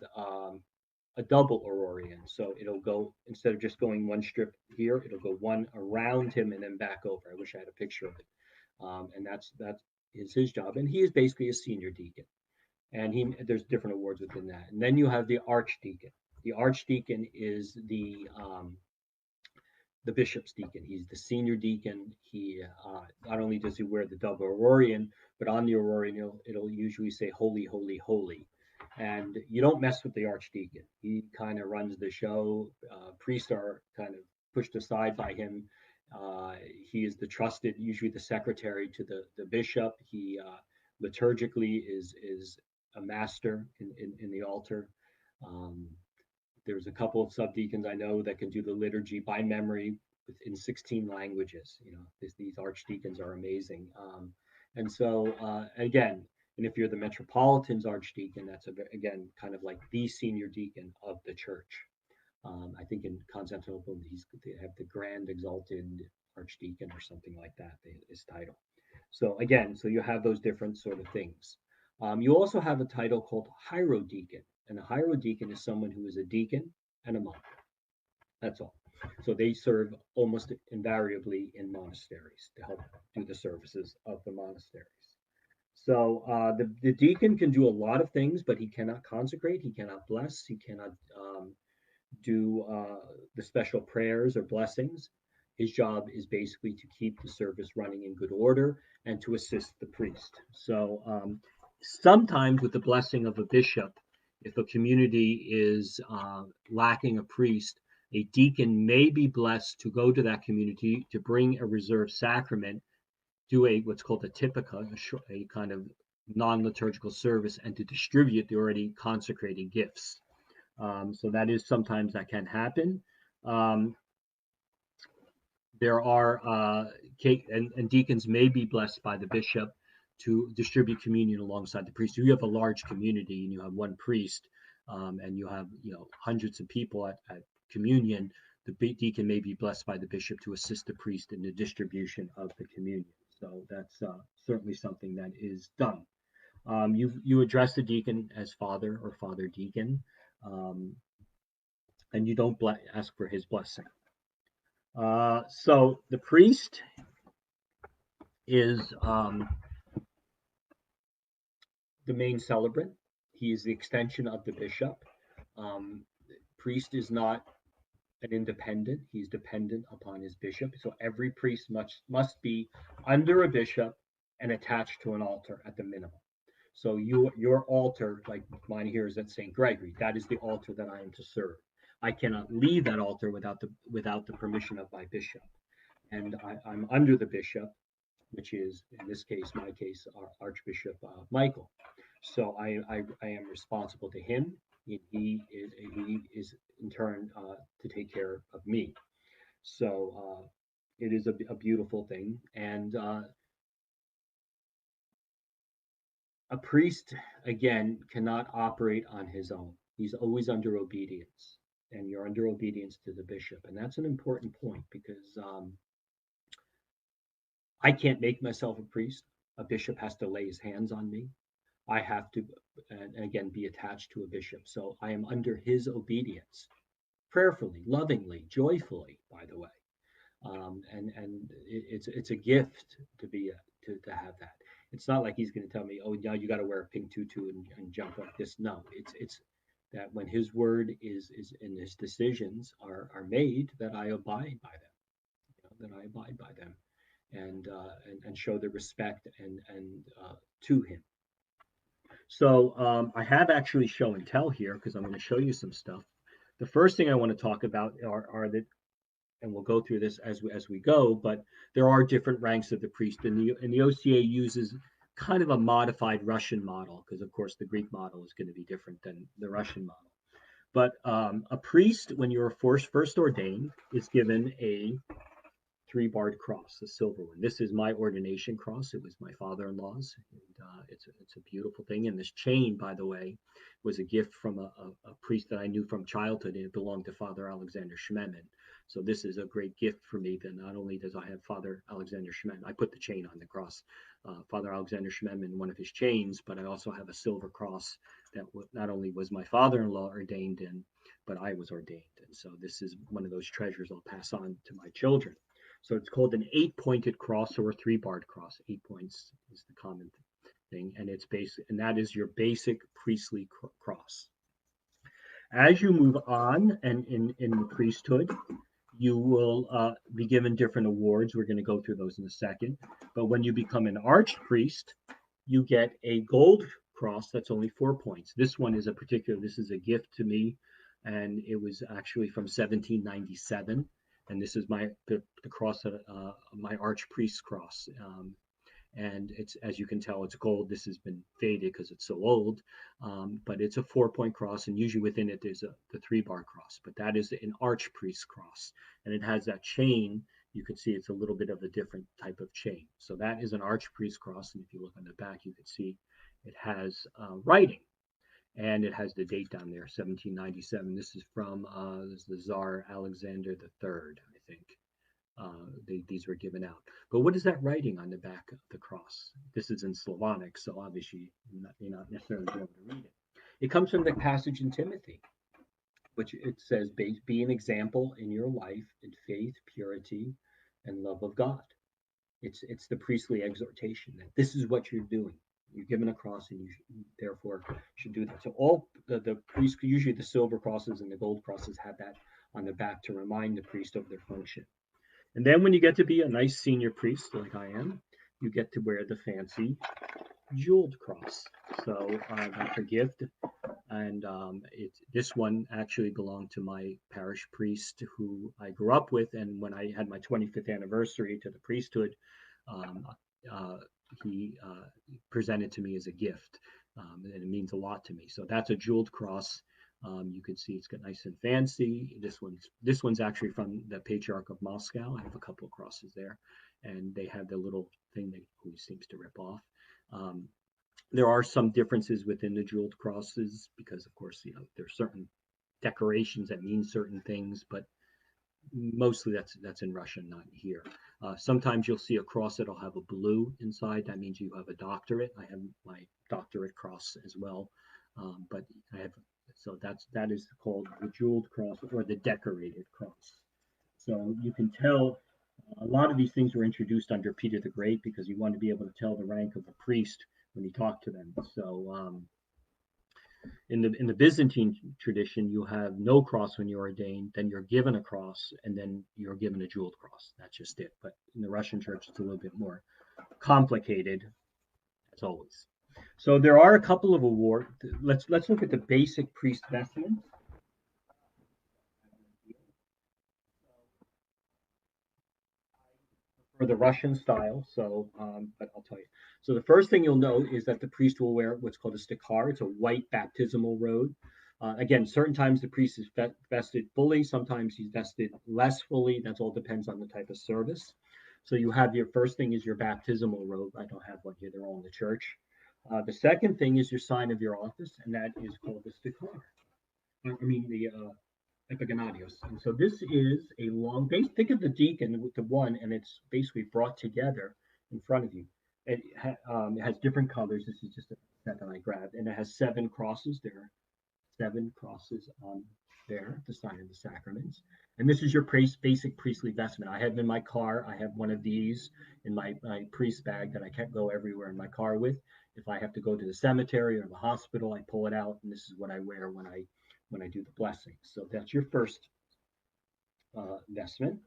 a double ororion. So it'll go, instead of just going one strip here, it'll go one around him and then back over. I wish I had a picture of it. And that is his job. And he is basically a senior deacon. And there's different awards within that. And then you have the archdeacon. The archdeacon is the bishop's deacon. He's the senior deacon. He not only does he wear the double ororion, but on the ororion it'll usually say holy, holy, holy. And you don't mess with the archdeacon. He kind of runs the show. Priests are kind of pushed aside by him. He is the trusted, usually the secretary to the bishop. He liturgically is a master in the altar. There's a couple of subdeacons I know that can do the liturgy by memory in 16 languages. You know, these archdeacons are amazing. And so again, and if you're the Metropolitan's archdeacon, that's again kind of like the senior deacon of the church. I think in Constantinople they have the Grand Exalted Archdeacon or something like that, his title. So again, so you have those different sort of things. You also have a title called hierodeacon, and a hierodeacon is someone who is a deacon and a monk. That's all. So they serve almost invariably in monasteries to help do the services of the monasteries. So the deacon can do a lot of things, but he cannot consecrate, he cannot bless, he cannot do the special prayers or blessings. His job is basically to keep the service running in good order and to assist the priest. So sometimes, with the blessing of a bishop, if a community is lacking a priest, a deacon may be blessed to go to that community to bring a reserved sacrament, do a what's called a typica, a kind of non-liturgical service, and to distribute the already consecrated gifts. So that is sometimes that can happen. Um, there are and deacons may be blessed by the bishop to distribute communion alongside the priest. If you have a large community and you have one priest, and you have hundreds of people at communion, the deacon may be blessed by the bishop to assist the priest in the distribution of the communion. So that's certainly something that is done. You address the deacon as father or father deacon, um, and you don't ask for his blessing. So the priest is the main celebrant. He is the extension of the bishop. Priest is not an independent; he's dependent upon his bishop. So every priest must be under a bishop and attached to an altar at the minimum. So your altar, like mine here, is at St. Gregory. That is the altar that I am to serve. I cannot leave that altar without the permission of my bishop, and I'm under the bishop, which is in this case, my case, Archbishop Michael. So I am responsible to him. He is in turn to take care of me. So it is a beautiful thing, and a priest again cannot operate on his own. He's always under obedience, and you're under obedience to the bishop, and that's an important point because I can't make myself a priest. A bishop has to lay his hands on me. I have to, and again, be attached to a bishop. So I am under his obedience, prayerfully, lovingly, joyfully, by the way. And it's a gift to be to have that. It's not like he's going to tell me, oh, now you got to wear a pink tutu and jump like this. No, it's that when his word is and his decisions are made, that I abide by them. That I abide by them, and show the respect and to him. So I have actually show and tell here because I'm going to show you some stuff. The first thing I want to talk about are the, and we'll go through this as we go, but there are different ranks of the priest, and the OCA uses kind of a modified Russian model because, of course, the Greek model is going to be different than the Russian model. But a priest, when you're first ordained, is given a three-barred cross, a silver one. This is my ordination cross. It was my father-in-law's. And, it's a beautiful thing. And this chain, by the way, was a gift from a priest that I knew from childhood, and it belonged to Father Alexander Schmemann. So this is a great gift for me. That not only does I have Father Alexander Schmemann, I put the chain on the cross, Father Alexander Schmemann, one of his chains, but I also have a silver cross that not only was my father-in-law ordained in, but I was ordained. And so this is one of those treasures I'll pass on to my children. So it's called an 8-pointed cross or a three-barred cross. 8 points is the common thing, and it's basic, and that is your basic priestly cross. As you move on, and in the priesthood, you will be given different awards. We're going to go through those in a second. But when you become an archpriest, you get a gold cross that's only 4 points. This one is this is a gift to me, and it was actually from 1797. And this is the cross, my archpriest's cross. And it's, as you can tell, it's gold. This has been faded because it's so old, but it's a 4-point cross, and usually within it there's the 3-bar cross. But that is an archpriest's cross, and it has that chain. You can see it's a little bit of a different type of chain. So that is an archpriest's cross, and if you look on the back, you can see it has writing. And it has the date down there, 1797. This is from the Tsar Alexander III, I think. These were given out. But what is that writing on the back of the cross? This is in Slavonic, so obviously you're not necessarily able to read it. It comes from the passage in Timothy, which it says, be an example in your life in faith, purity, and love of God. It's the priestly exhortation that this is what you're doing. You're given a cross, and you therefore should do that. So all the priests, usually the silver crosses and the gold crosses, have that on the back to remind the priest of their function. And then when you get to be a nice senior priest, like I am, you get to wear the fancy jeweled cross. So that's a gift. And this one actually belonged to my parish priest who I grew up with. And when I had my 25th anniversary to the priesthood, um, uh, he presented to me as a gift. And it means a lot to me. So that's a jeweled cross. You can see it's got nice and fancy. This one's actually from the Patriarch of Moscow. I have a couple of crosses there, and they have the little thing that always seems to rip off. Um, there are some differences within the jeweled crosses because, of course, there's certain decorations that mean certain things, but mostly that's in Russian, not here. Sometimes you'll see a cross that'll have a blue inside. That means you have a doctorate. I have my doctorate cross as well, but I have that is called the jeweled cross or the decorated cross. So you can tell a lot of these things were introduced under Peter the Great because you want to be able to tell the rank of a priest when you talk to them. So in the Byzantine tradition, you have no cross when you're ordained, then you're given a cross, and then you're given a jeweled cross. That's just it. But in the Russian church, it's a little bit more complicated, as always. So there are a couple of awards. Let's look at the basic priest vestments. For the Russian style, but I'll tell you. So the first thing you'll note is that the priest will wear what's called a stikar. It's a white baptismal robe. Again, certain times the priest is vested fully. Sometimes he's vested less fully. That all depends on the type of service. So you have your first thing is your baptismal robe. I don't have one here. They're all in the church. The second thing is your sign of your office, and that is called the stikar. I mean the epigonadios. And so this is a long base. Think of the deacon with the one, and it's basically brought together in front of you. It has different colors. This is just a set that I grabbed, and it has 7 crosses. There are 7 crosses on there, the sign of the sacraments. And this is your basic priestly vestment. I have in my car. I have one of these in my priest bag that I can't go everywhere in my car with. If I have to go to the cemetery or the hospital, I pull it out, and this is what I wear when I do the blessing. So that's your first vestment.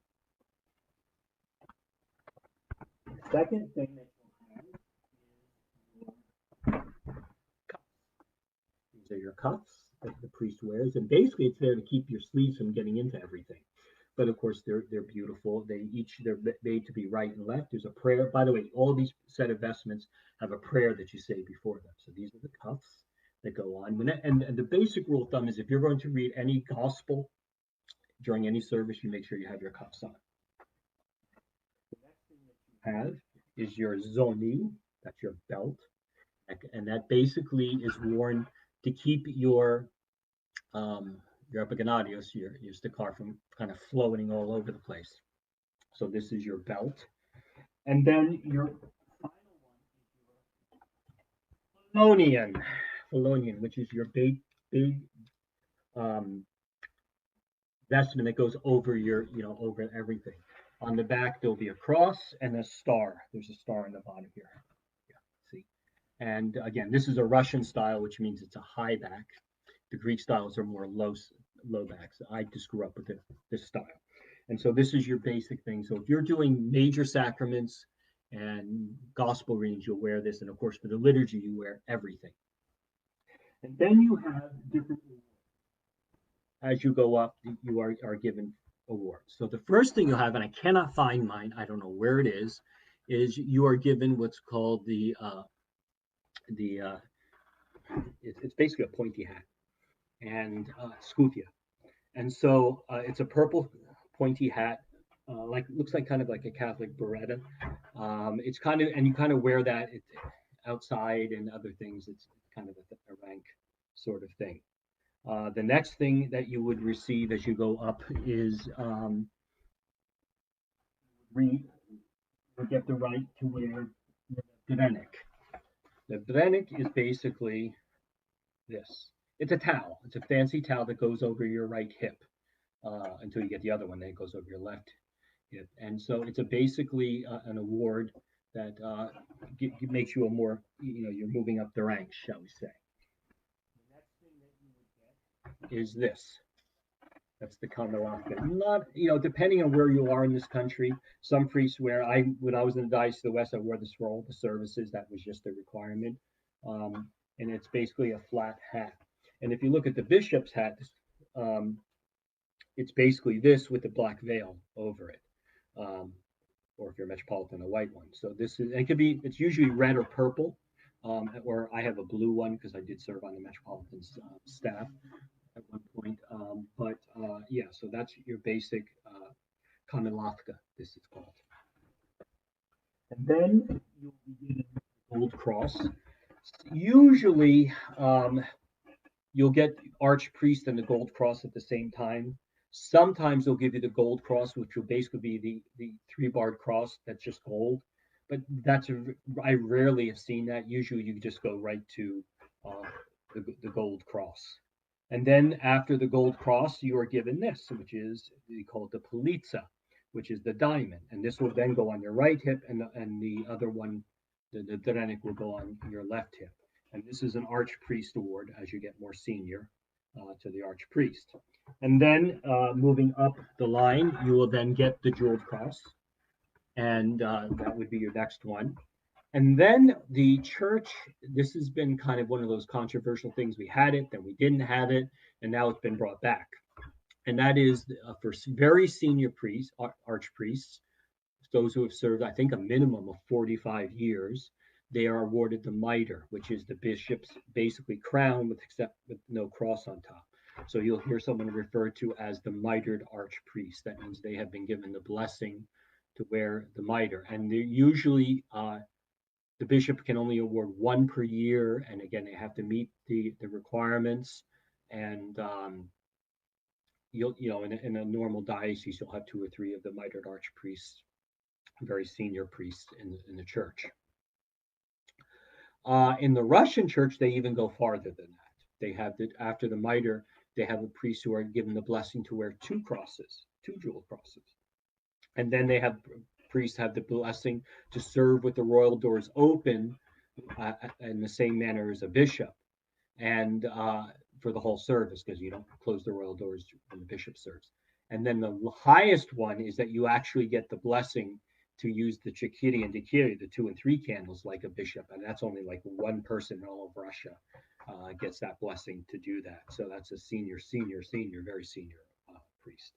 The second thing that you'll have is cuffs. These are your cuffs that the priest wears, and basically it's there to keep your sleeves from getting into everything. But of course they're beautiful. They're made to be right and left. There's a prayer. By the way, all of these set of vestments have a prayer that you say before them. So these are the cuffs that go on. And the basic rule of thumb is if you're going to read any gospel during any service, you make sure you have your cuffs on. The next thing that you have is your zoni, that's your belt, and that basically is worn to keep your epigonadios, your stikar, from kind of floating all over the place. So this is your belt, and then your final one is your Polonian, which is your big vestment that goes over over everything. On the back, there'll be a cross and a star. There's a star on the bottom here. Yeah, see. And again, this is a Russian style, which means it's a high back. The Greek styles are more low backs. I just grew up with this style. And so this is your basic thing. So if you're doing major sacraments and gospel readings, you'll wear this. And of course, for the liturgy, you wear everything. And then you have different awards. As you go up, you are given awards. So the first thing you have, and I cannot find mine, I don't know where it is you are given what's called it's basically a pointy hat and scutia. And so it's a purple pointy hat, looks like kind of like a Catholic beretta. It's kind of, and you kind of wear that outside and other things. It's kind of a rank sort of thing. The next thing that you would receive as you go up is you get the right to wear the brenik. The brenik is basically this. It's a towel. It's a fancy towel that goes over your right hip until you get the other one. Then it goes over your left hip. And so it's basically an award that makes you a more, you're moving up the ranks, shall we say. The next thing that you would get is this. That's the Kamalaka. Not, depending on where you are in this country, some priests wear, when I was in the Diocese of the West, I wore this for all the services. That was just a requirement. And it's basically a flat hat. And if you look at the bishop's hat, um, it's basically this with the black veil over it. Or if you're a metropolitan, a white one. So this is, and it could be, it's usually red or purple. Or I have a blue one because I did serve on the metropolitan staff at one point. Yeah, so that's your basic Kamilavka, this is called. And then you'll be given a gold cross. Usually, you'll get Archpriest and the gold cross at the same time. Sometimes they'll give you the gold cross, which will basically be the three-barred cross that's just gold. But I rarely have seen that. Usually you just go right to the gold cross. And then after the gold cross, you are given this, which is, we call it the politza, which is the diamond. And this will then go on your right hip, and the other one, the drenik, will go on your left hip. And this is an archpriest award as you get more senior to the archpriest. And then moving up the line, you will then get the jeweled cross, and that would be your next one. And then the church, this has been kind of one of those controversial things. We had it, then we didn't have it, and now it's been brought back. And that is for very senior priests, archpriests, those who have served, I think, a minimum of 45 years, they are awarded the mitre, which is the bishop's basically crown with no cross on top. So you'll hear someone referred to as the mitred archpriest. That means they have been given the blessing to wear the mitre. And they're usually the bishop can only award one per year, and again, they have to meet the requirements. And in a normal diocese, you'll have 2 or 3 of the mitred archpriests, very senior priests in the church. In the Russian church, they even go farther than that. They have after the mitre, they have a priest who are given the blessing to wear 2 crosses, 2 jeweled crosses, and then they have priests have the blessing to serve with the royal doors open in the same manner as a bishop, and for the whole service, because you don't close the royal doors when the bishop serves. And then the highest one is that you actually get the blessing to use the chikiri and dikiri, the 2 and 3 candles, like a bishop, and that's only like one person in all of Russia gets that blessing to do that. So that's a senior, very senior priest.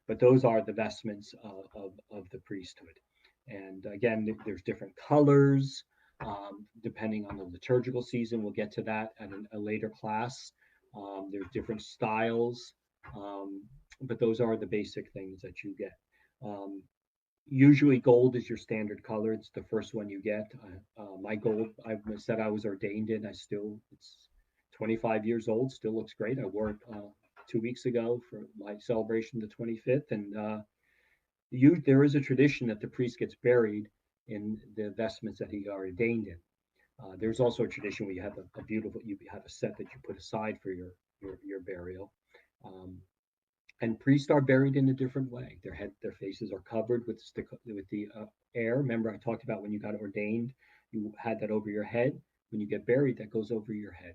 But those are the vestments of the priesthood. And again, there's different colors depending on the liturgical season. We'll get to that at a later class. There's different styles, but those are the basic things that you get. Usually gold is your standard color. It's the first one you get. My gold, I said I was ordained in. It's 25 years old, still looks great. I wore it 2 weeks ago for my celebration, the 25th. And there is a tradition that the priest gets buried in the vestments that he are ordained in. There's also a tradition where you have you have a set that you put aside for your burial. And priests are buried in a different way. Their faces are covered with the air. Remember, I talked about when you got ordained, you had that over your head. When you get buried, that goes over your head,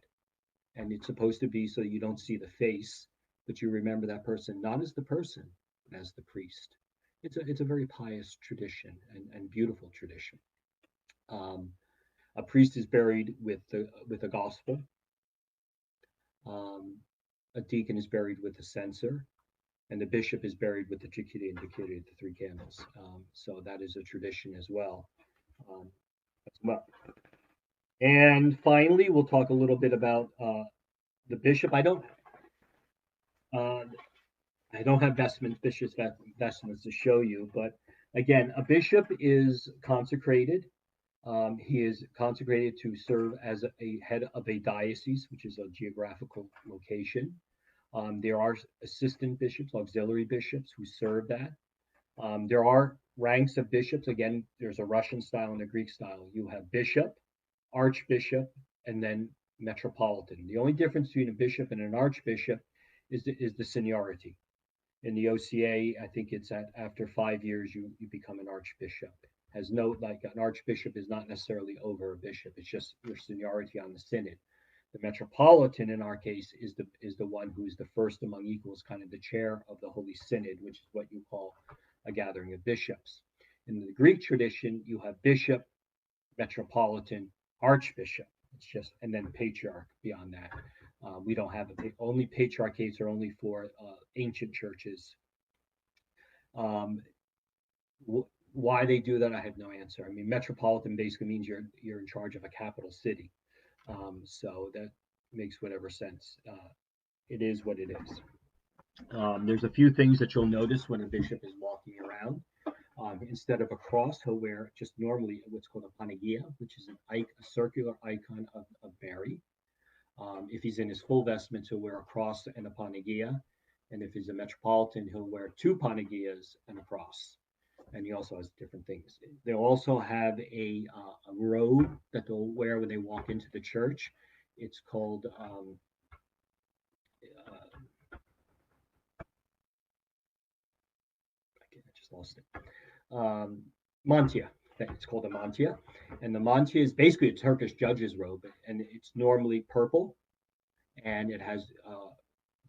and it's supposed to be so you don't see the face, but you remember that person not as the person, but as the priest. It's a very pious tradition and beautiful tradition. A priest is buried with a gospel. A deacon is buried with a censer. And the bishop is buried with the chikiri and dikiri, the 3 candles. So that is a tradition as well. And finally, we'll talk a little bit about the bishop. I don't have bishop's vestments to show you, but again, a bishop is consecrated. He is consecrated to serve as a head of a diocese, which is a geographical location. There are assistant bishops, auxiliary bishops who serve that. There are ranks of bishops. Again, there's a Russian style and a Greek style. You have bishop, archbishop, and then metropolitan. The only difference between a bishop and an archbishop is the seniority. In the OCA, I think it's after 5 years you become an archbishop. Has no, like an archbishop is not necessarily over a bishop. It's just your seniority on the synod. The metropolitan in our case is the one who is the first among equals, kind of the chair of the Holy Synod, which is what you call a gathering of bishops. In the Greek tradition, you have bishop, metropolitan, archbishop. It's just, and then patriarch beyond that. We don't have only patriarchates are only for ancient churches. Why they do that, I have no answer. I mean, metropolitan basically means you're in charge of a capital city, so that makes whatever sense. It is what it is. There's a few things that you'll notice when a bishop is walking around. Instead of a cross, he'll wear just normally what's called a panagia, which is a circular icon of Mary. If he's in his full vestments, he'll wear a cross and a panagia. And if he's a metropolitan, he'll wear two panagias and a cross. And he also has different things. They'll also have a robe that they'll wear when they walk into the church. It's called I just lost it. Mantia. It's called a mantia, and the mantia is basically a Turkish judge's robe, and it's normally purple, and it has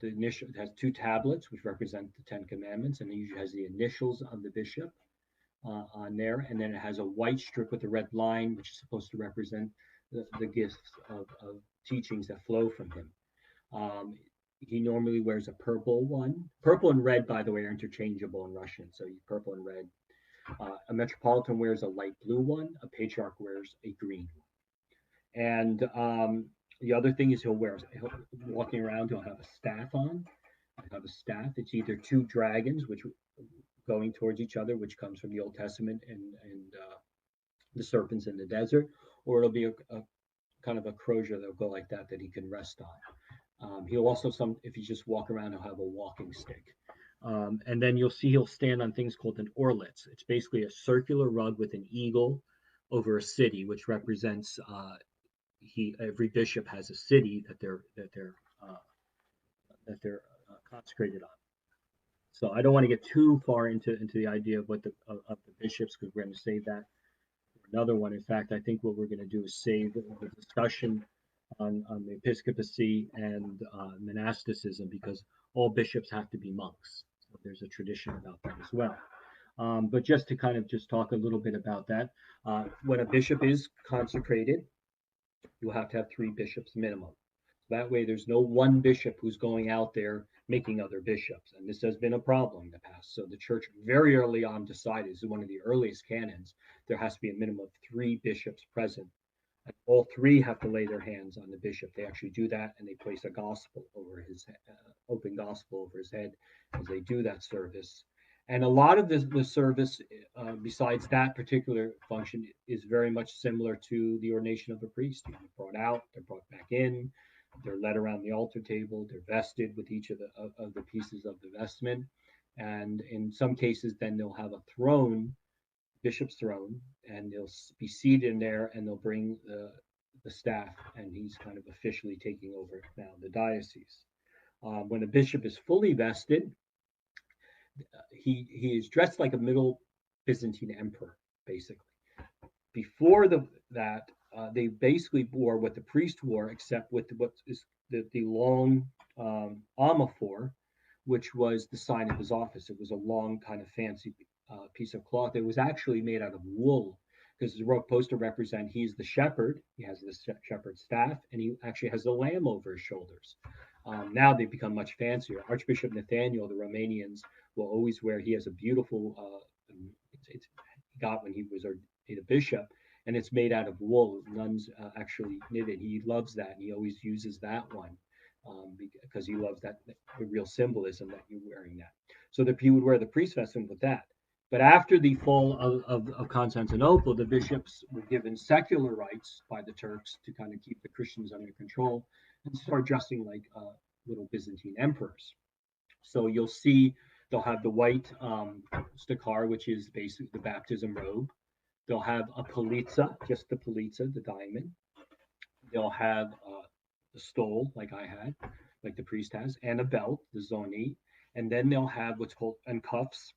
the initial. It has two tablets which represent the Ten Commandments, and it usually has the initials of the bishop on there, and then it has a white strip with a red line, which is supposed to represent the gifts of teachings that flow from him. He normally wears a purple one. Purple and red, by the way, are interchangeable in Russian, so purple and red. A metropolitan wears a light blue one. A patriarch wears a green one. And the other thing is walking around, he'll have a staff on. He'll have a staff. It's either two dragons, which going towards each other, which comes from the Old Testament and the serpents in the desert, or it'll be a kind of a crozier that'll go like that he can rest on. He'll also if he's just walking around, he'll have a walking stick. And then you'll see he'll stand on things called an orlitz. It's basically a circular rug with an eagle over a city, which represents every bishop has a city that they're consecrated on. So I don't want to get too far into the idea of the bishops, because we're going to save that for another one. In fact, I think what we're going to do is save the discussion on the episcopacy and monasticism, because all bishops have to be monks. So there's a tradition about that as well. But just to kind of just talk a little bit about that, when a bishop is consecrated, you have to have 3 bishops minimum. That way, there's no one bishop who's going out there making other bishops. And this has been a problem in the past. So the church very early on decided, this is one of the earliest canons, there has to be a minimum of 3 bishops present. And all 3 have to lay their hands on the bishop. They actually do that, and they place a gospel over his open gospel over his head as they do that service. And a lot of the service, besides that particular function, is very much similar to the ordination of a priest. They're brought out, they're brought back in, they're led around the altar table, they're vested with each of the pieces of the vestment. And in some cases, then they'll have a throne, bishop's throne, and they'll be seated in there, and they'll bring the staff, and he's kind of officially taking over now the diocese. When a bishop is fully vested, he is dressed like a middle Byzantine emperor, basically. Before that, they basically wore what the priest wore, except with what is the long amaphor, which was the sign of his office. It was a long, kind of fancy piece of cloth. It was actually made out of wool, because it's supposed to represent he's the shepherd. He has the shepherd's staff, and he actually has the lamb over his shoulders. Now they've become much fancier. Archbishop Nathaniel, the Romanians, will always wear. He has a beautiful. He got when he was a bishop, and it's made out of wool. Nuns actually knit it. He loves that, and he always uses that one because he loves that the real symbolism that you're wearing that. So that he would wear the priest vestment with that. But after the fall of Constantinople, the bishops were given secular rights by the Turks to kind of keep the Christians under control and start dressing like little Byzantine emperors. So you'll see they'll have the white stakar, which is basically the baptism robe. They'll have a politsa, just the politsa, the diamond. They'll have the stole, like I had, like the priest has, and a belt, the zoni. And then they'll have what's called, and cuffs.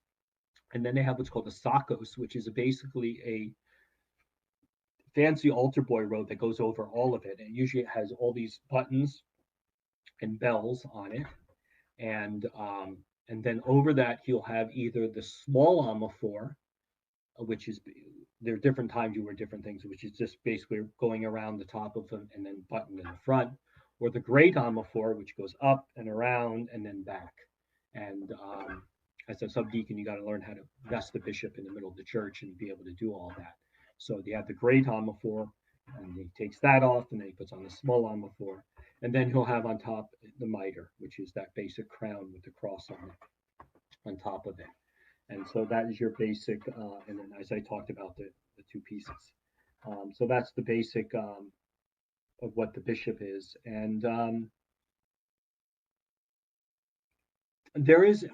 And then they have what's called a sakos, which is basically a fancy altar boy robe that goes over all of it. And usually it has all these buttons and bells on it. And then over that he'll have either the small amaphor, which is there are different times you wear different things, which is just basically going around the top of them and then buttoned in the front, or the great amaphor, which goes up and around and then back. And as a subdeacon, you got to learn how to vest the bishop in the middle of the church and be able to do all that. So you have the great amaphor, and he takes that off, and then he puts on the small amaphor, and then he'll have on top the mitre, which is that basic crown with the cross on top of it. And so that is your basic, and then as I talked about the two pieces. So that's the basic of what the bishop is. And there is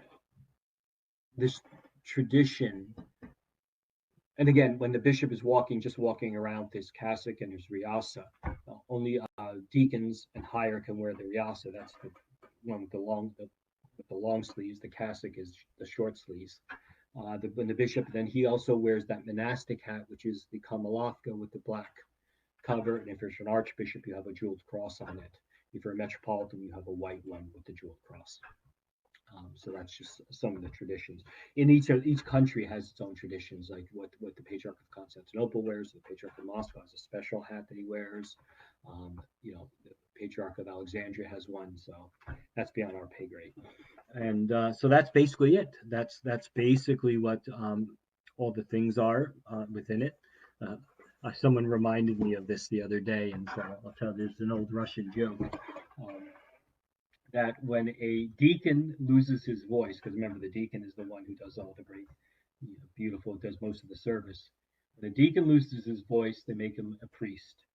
this tradition, and again, when the bishop is just walking around with his cassock and his riasa, only deacons and higher can wear the riasa. That's the one with the long sleeves. The cassock is the short sleeves. When the bishop, then he also wears that monastic hat, which is the kamalafka with the black cover. And if you're an archbishop, you have a jeweled cross on it. If you're a metropolitan, you have a white one with the jeweled cross. So that's just some of the traditions. In each country has its own traditions, like what the Patriarch of Constantinople wears. The Patriarch of Moscow has a special hat that he wears. The Patriarch of Alexandria has one. So that's beyond our pay grade. And so that's basically it. That's basically what all the things are within it. Someone reminded me of this the other day, and so I'll tell you, there's an old Russian joke. That when a deacon loses his voice, because remember the deacon is the one who does all the great, beautiful, does most of the service. When the deacon loses his voice, they make him a priest.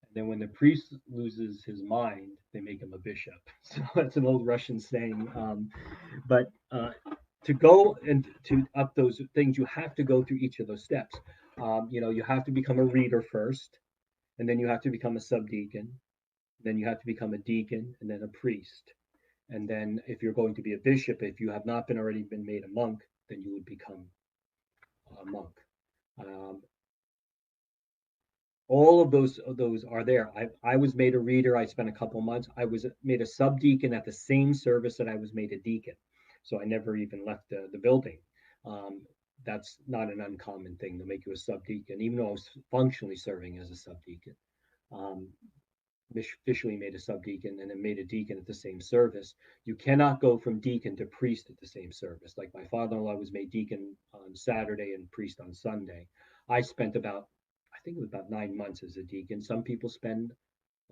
And then when the priest loses his mind, they make him a bishop. So that's an old Russian saying. But to go and to up those things, you have to go through each of those steps. You have to become a reader first, and then you have to become a subdeacon. Then you have to become a deacon and then a priest. And then if you're going to be a bishop, if you have not already been made a monk, then you would become a monk. All of those are there. I was made a reader. I spent a couple months. I was made a subdeacon at the same service that I was made a deacon. So I never even left the building. That's not an uncommon thing to make you a subdeacon, even though I was functionally serving as a subdeacon. Officially made a subdeacon and then made a deacon at the same service. You cannot go from deacon to priest at the same service. Like my father-in-law was made deacon on Saturday and priest on Sunday. I spent about 9 months as a deacon. Some people spend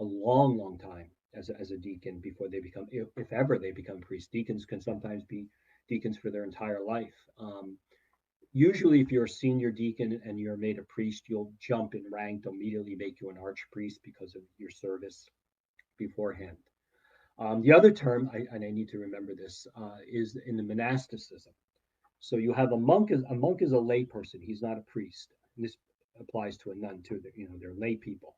a long time as a deacon before they become, if ever they become priests. Deacons can sometimes be deacons for their entire life. Usually, if you're a senior deacon and you're made a priest, you'll jump in rank. They'll immediately make you an archpriest because of your service beforehand. The other term, and I need to remember this, is in the monasticism. So you have a monk. A monk is a lay person. He's not a priest. And this applies to a nun too. They're lay people.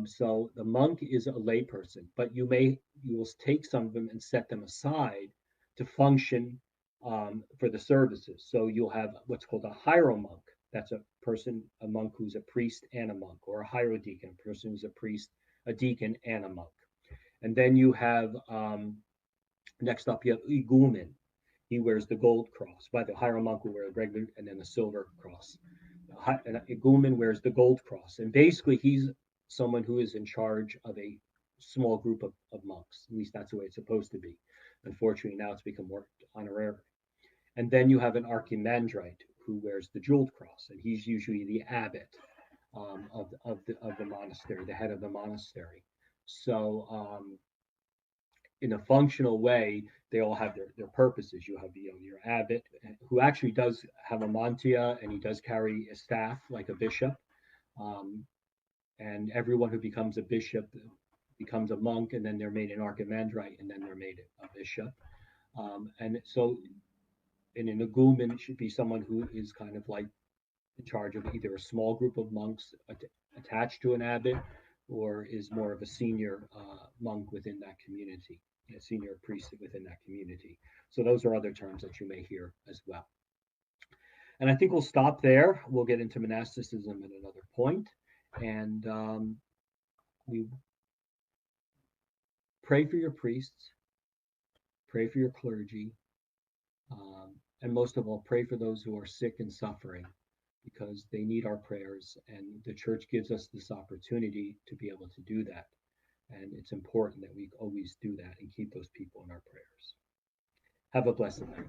So the monk is a lay person, but you will take some of them and set them aside to function for the services. So you'll have what's called a hieromonk. That's a monk who's a priest and a monk, or a hierodeacon, a person who's a priest, a deacon, and a monk. And then you have next up you have igumen. He wears the gold cross. By the hieromonk will wear a regular and then a silver cross. An igumen wears the gold cross, and basically he's someone who is in charge of a small group of monks. At least that's the way it's supposed to be. Unfortunately, now it's become more honorary. And then you have an archimandrite who wears the jeweled cross, and he's usually the abbot of the monastery, the head of the monastery. So in a functional way, they all have their purposes. You have your abbot, who actually does have a mantia, and he does carry a staff like a bishop. And everyone who becomes a bishop becomes a monk, and then they're made an archimandrite, and then they're made a bishop. And so an igumen should be someone who is kind of like in charge of either a small group of monks attached to an abbot, or is more of a senior monk within that community, a senior priest within that community. So those are other terms that you may hear as well. And I think we'll stop there. We'll get into monasticism at another point. And we pray for your priests, pray for your clergy, and most of all, pray for those who are sick and suffering, because they need our prayers. And the church gives us this opportunity to be able to do that. And it's important that we always do that and keep those people in our prayers. Have a blessed night.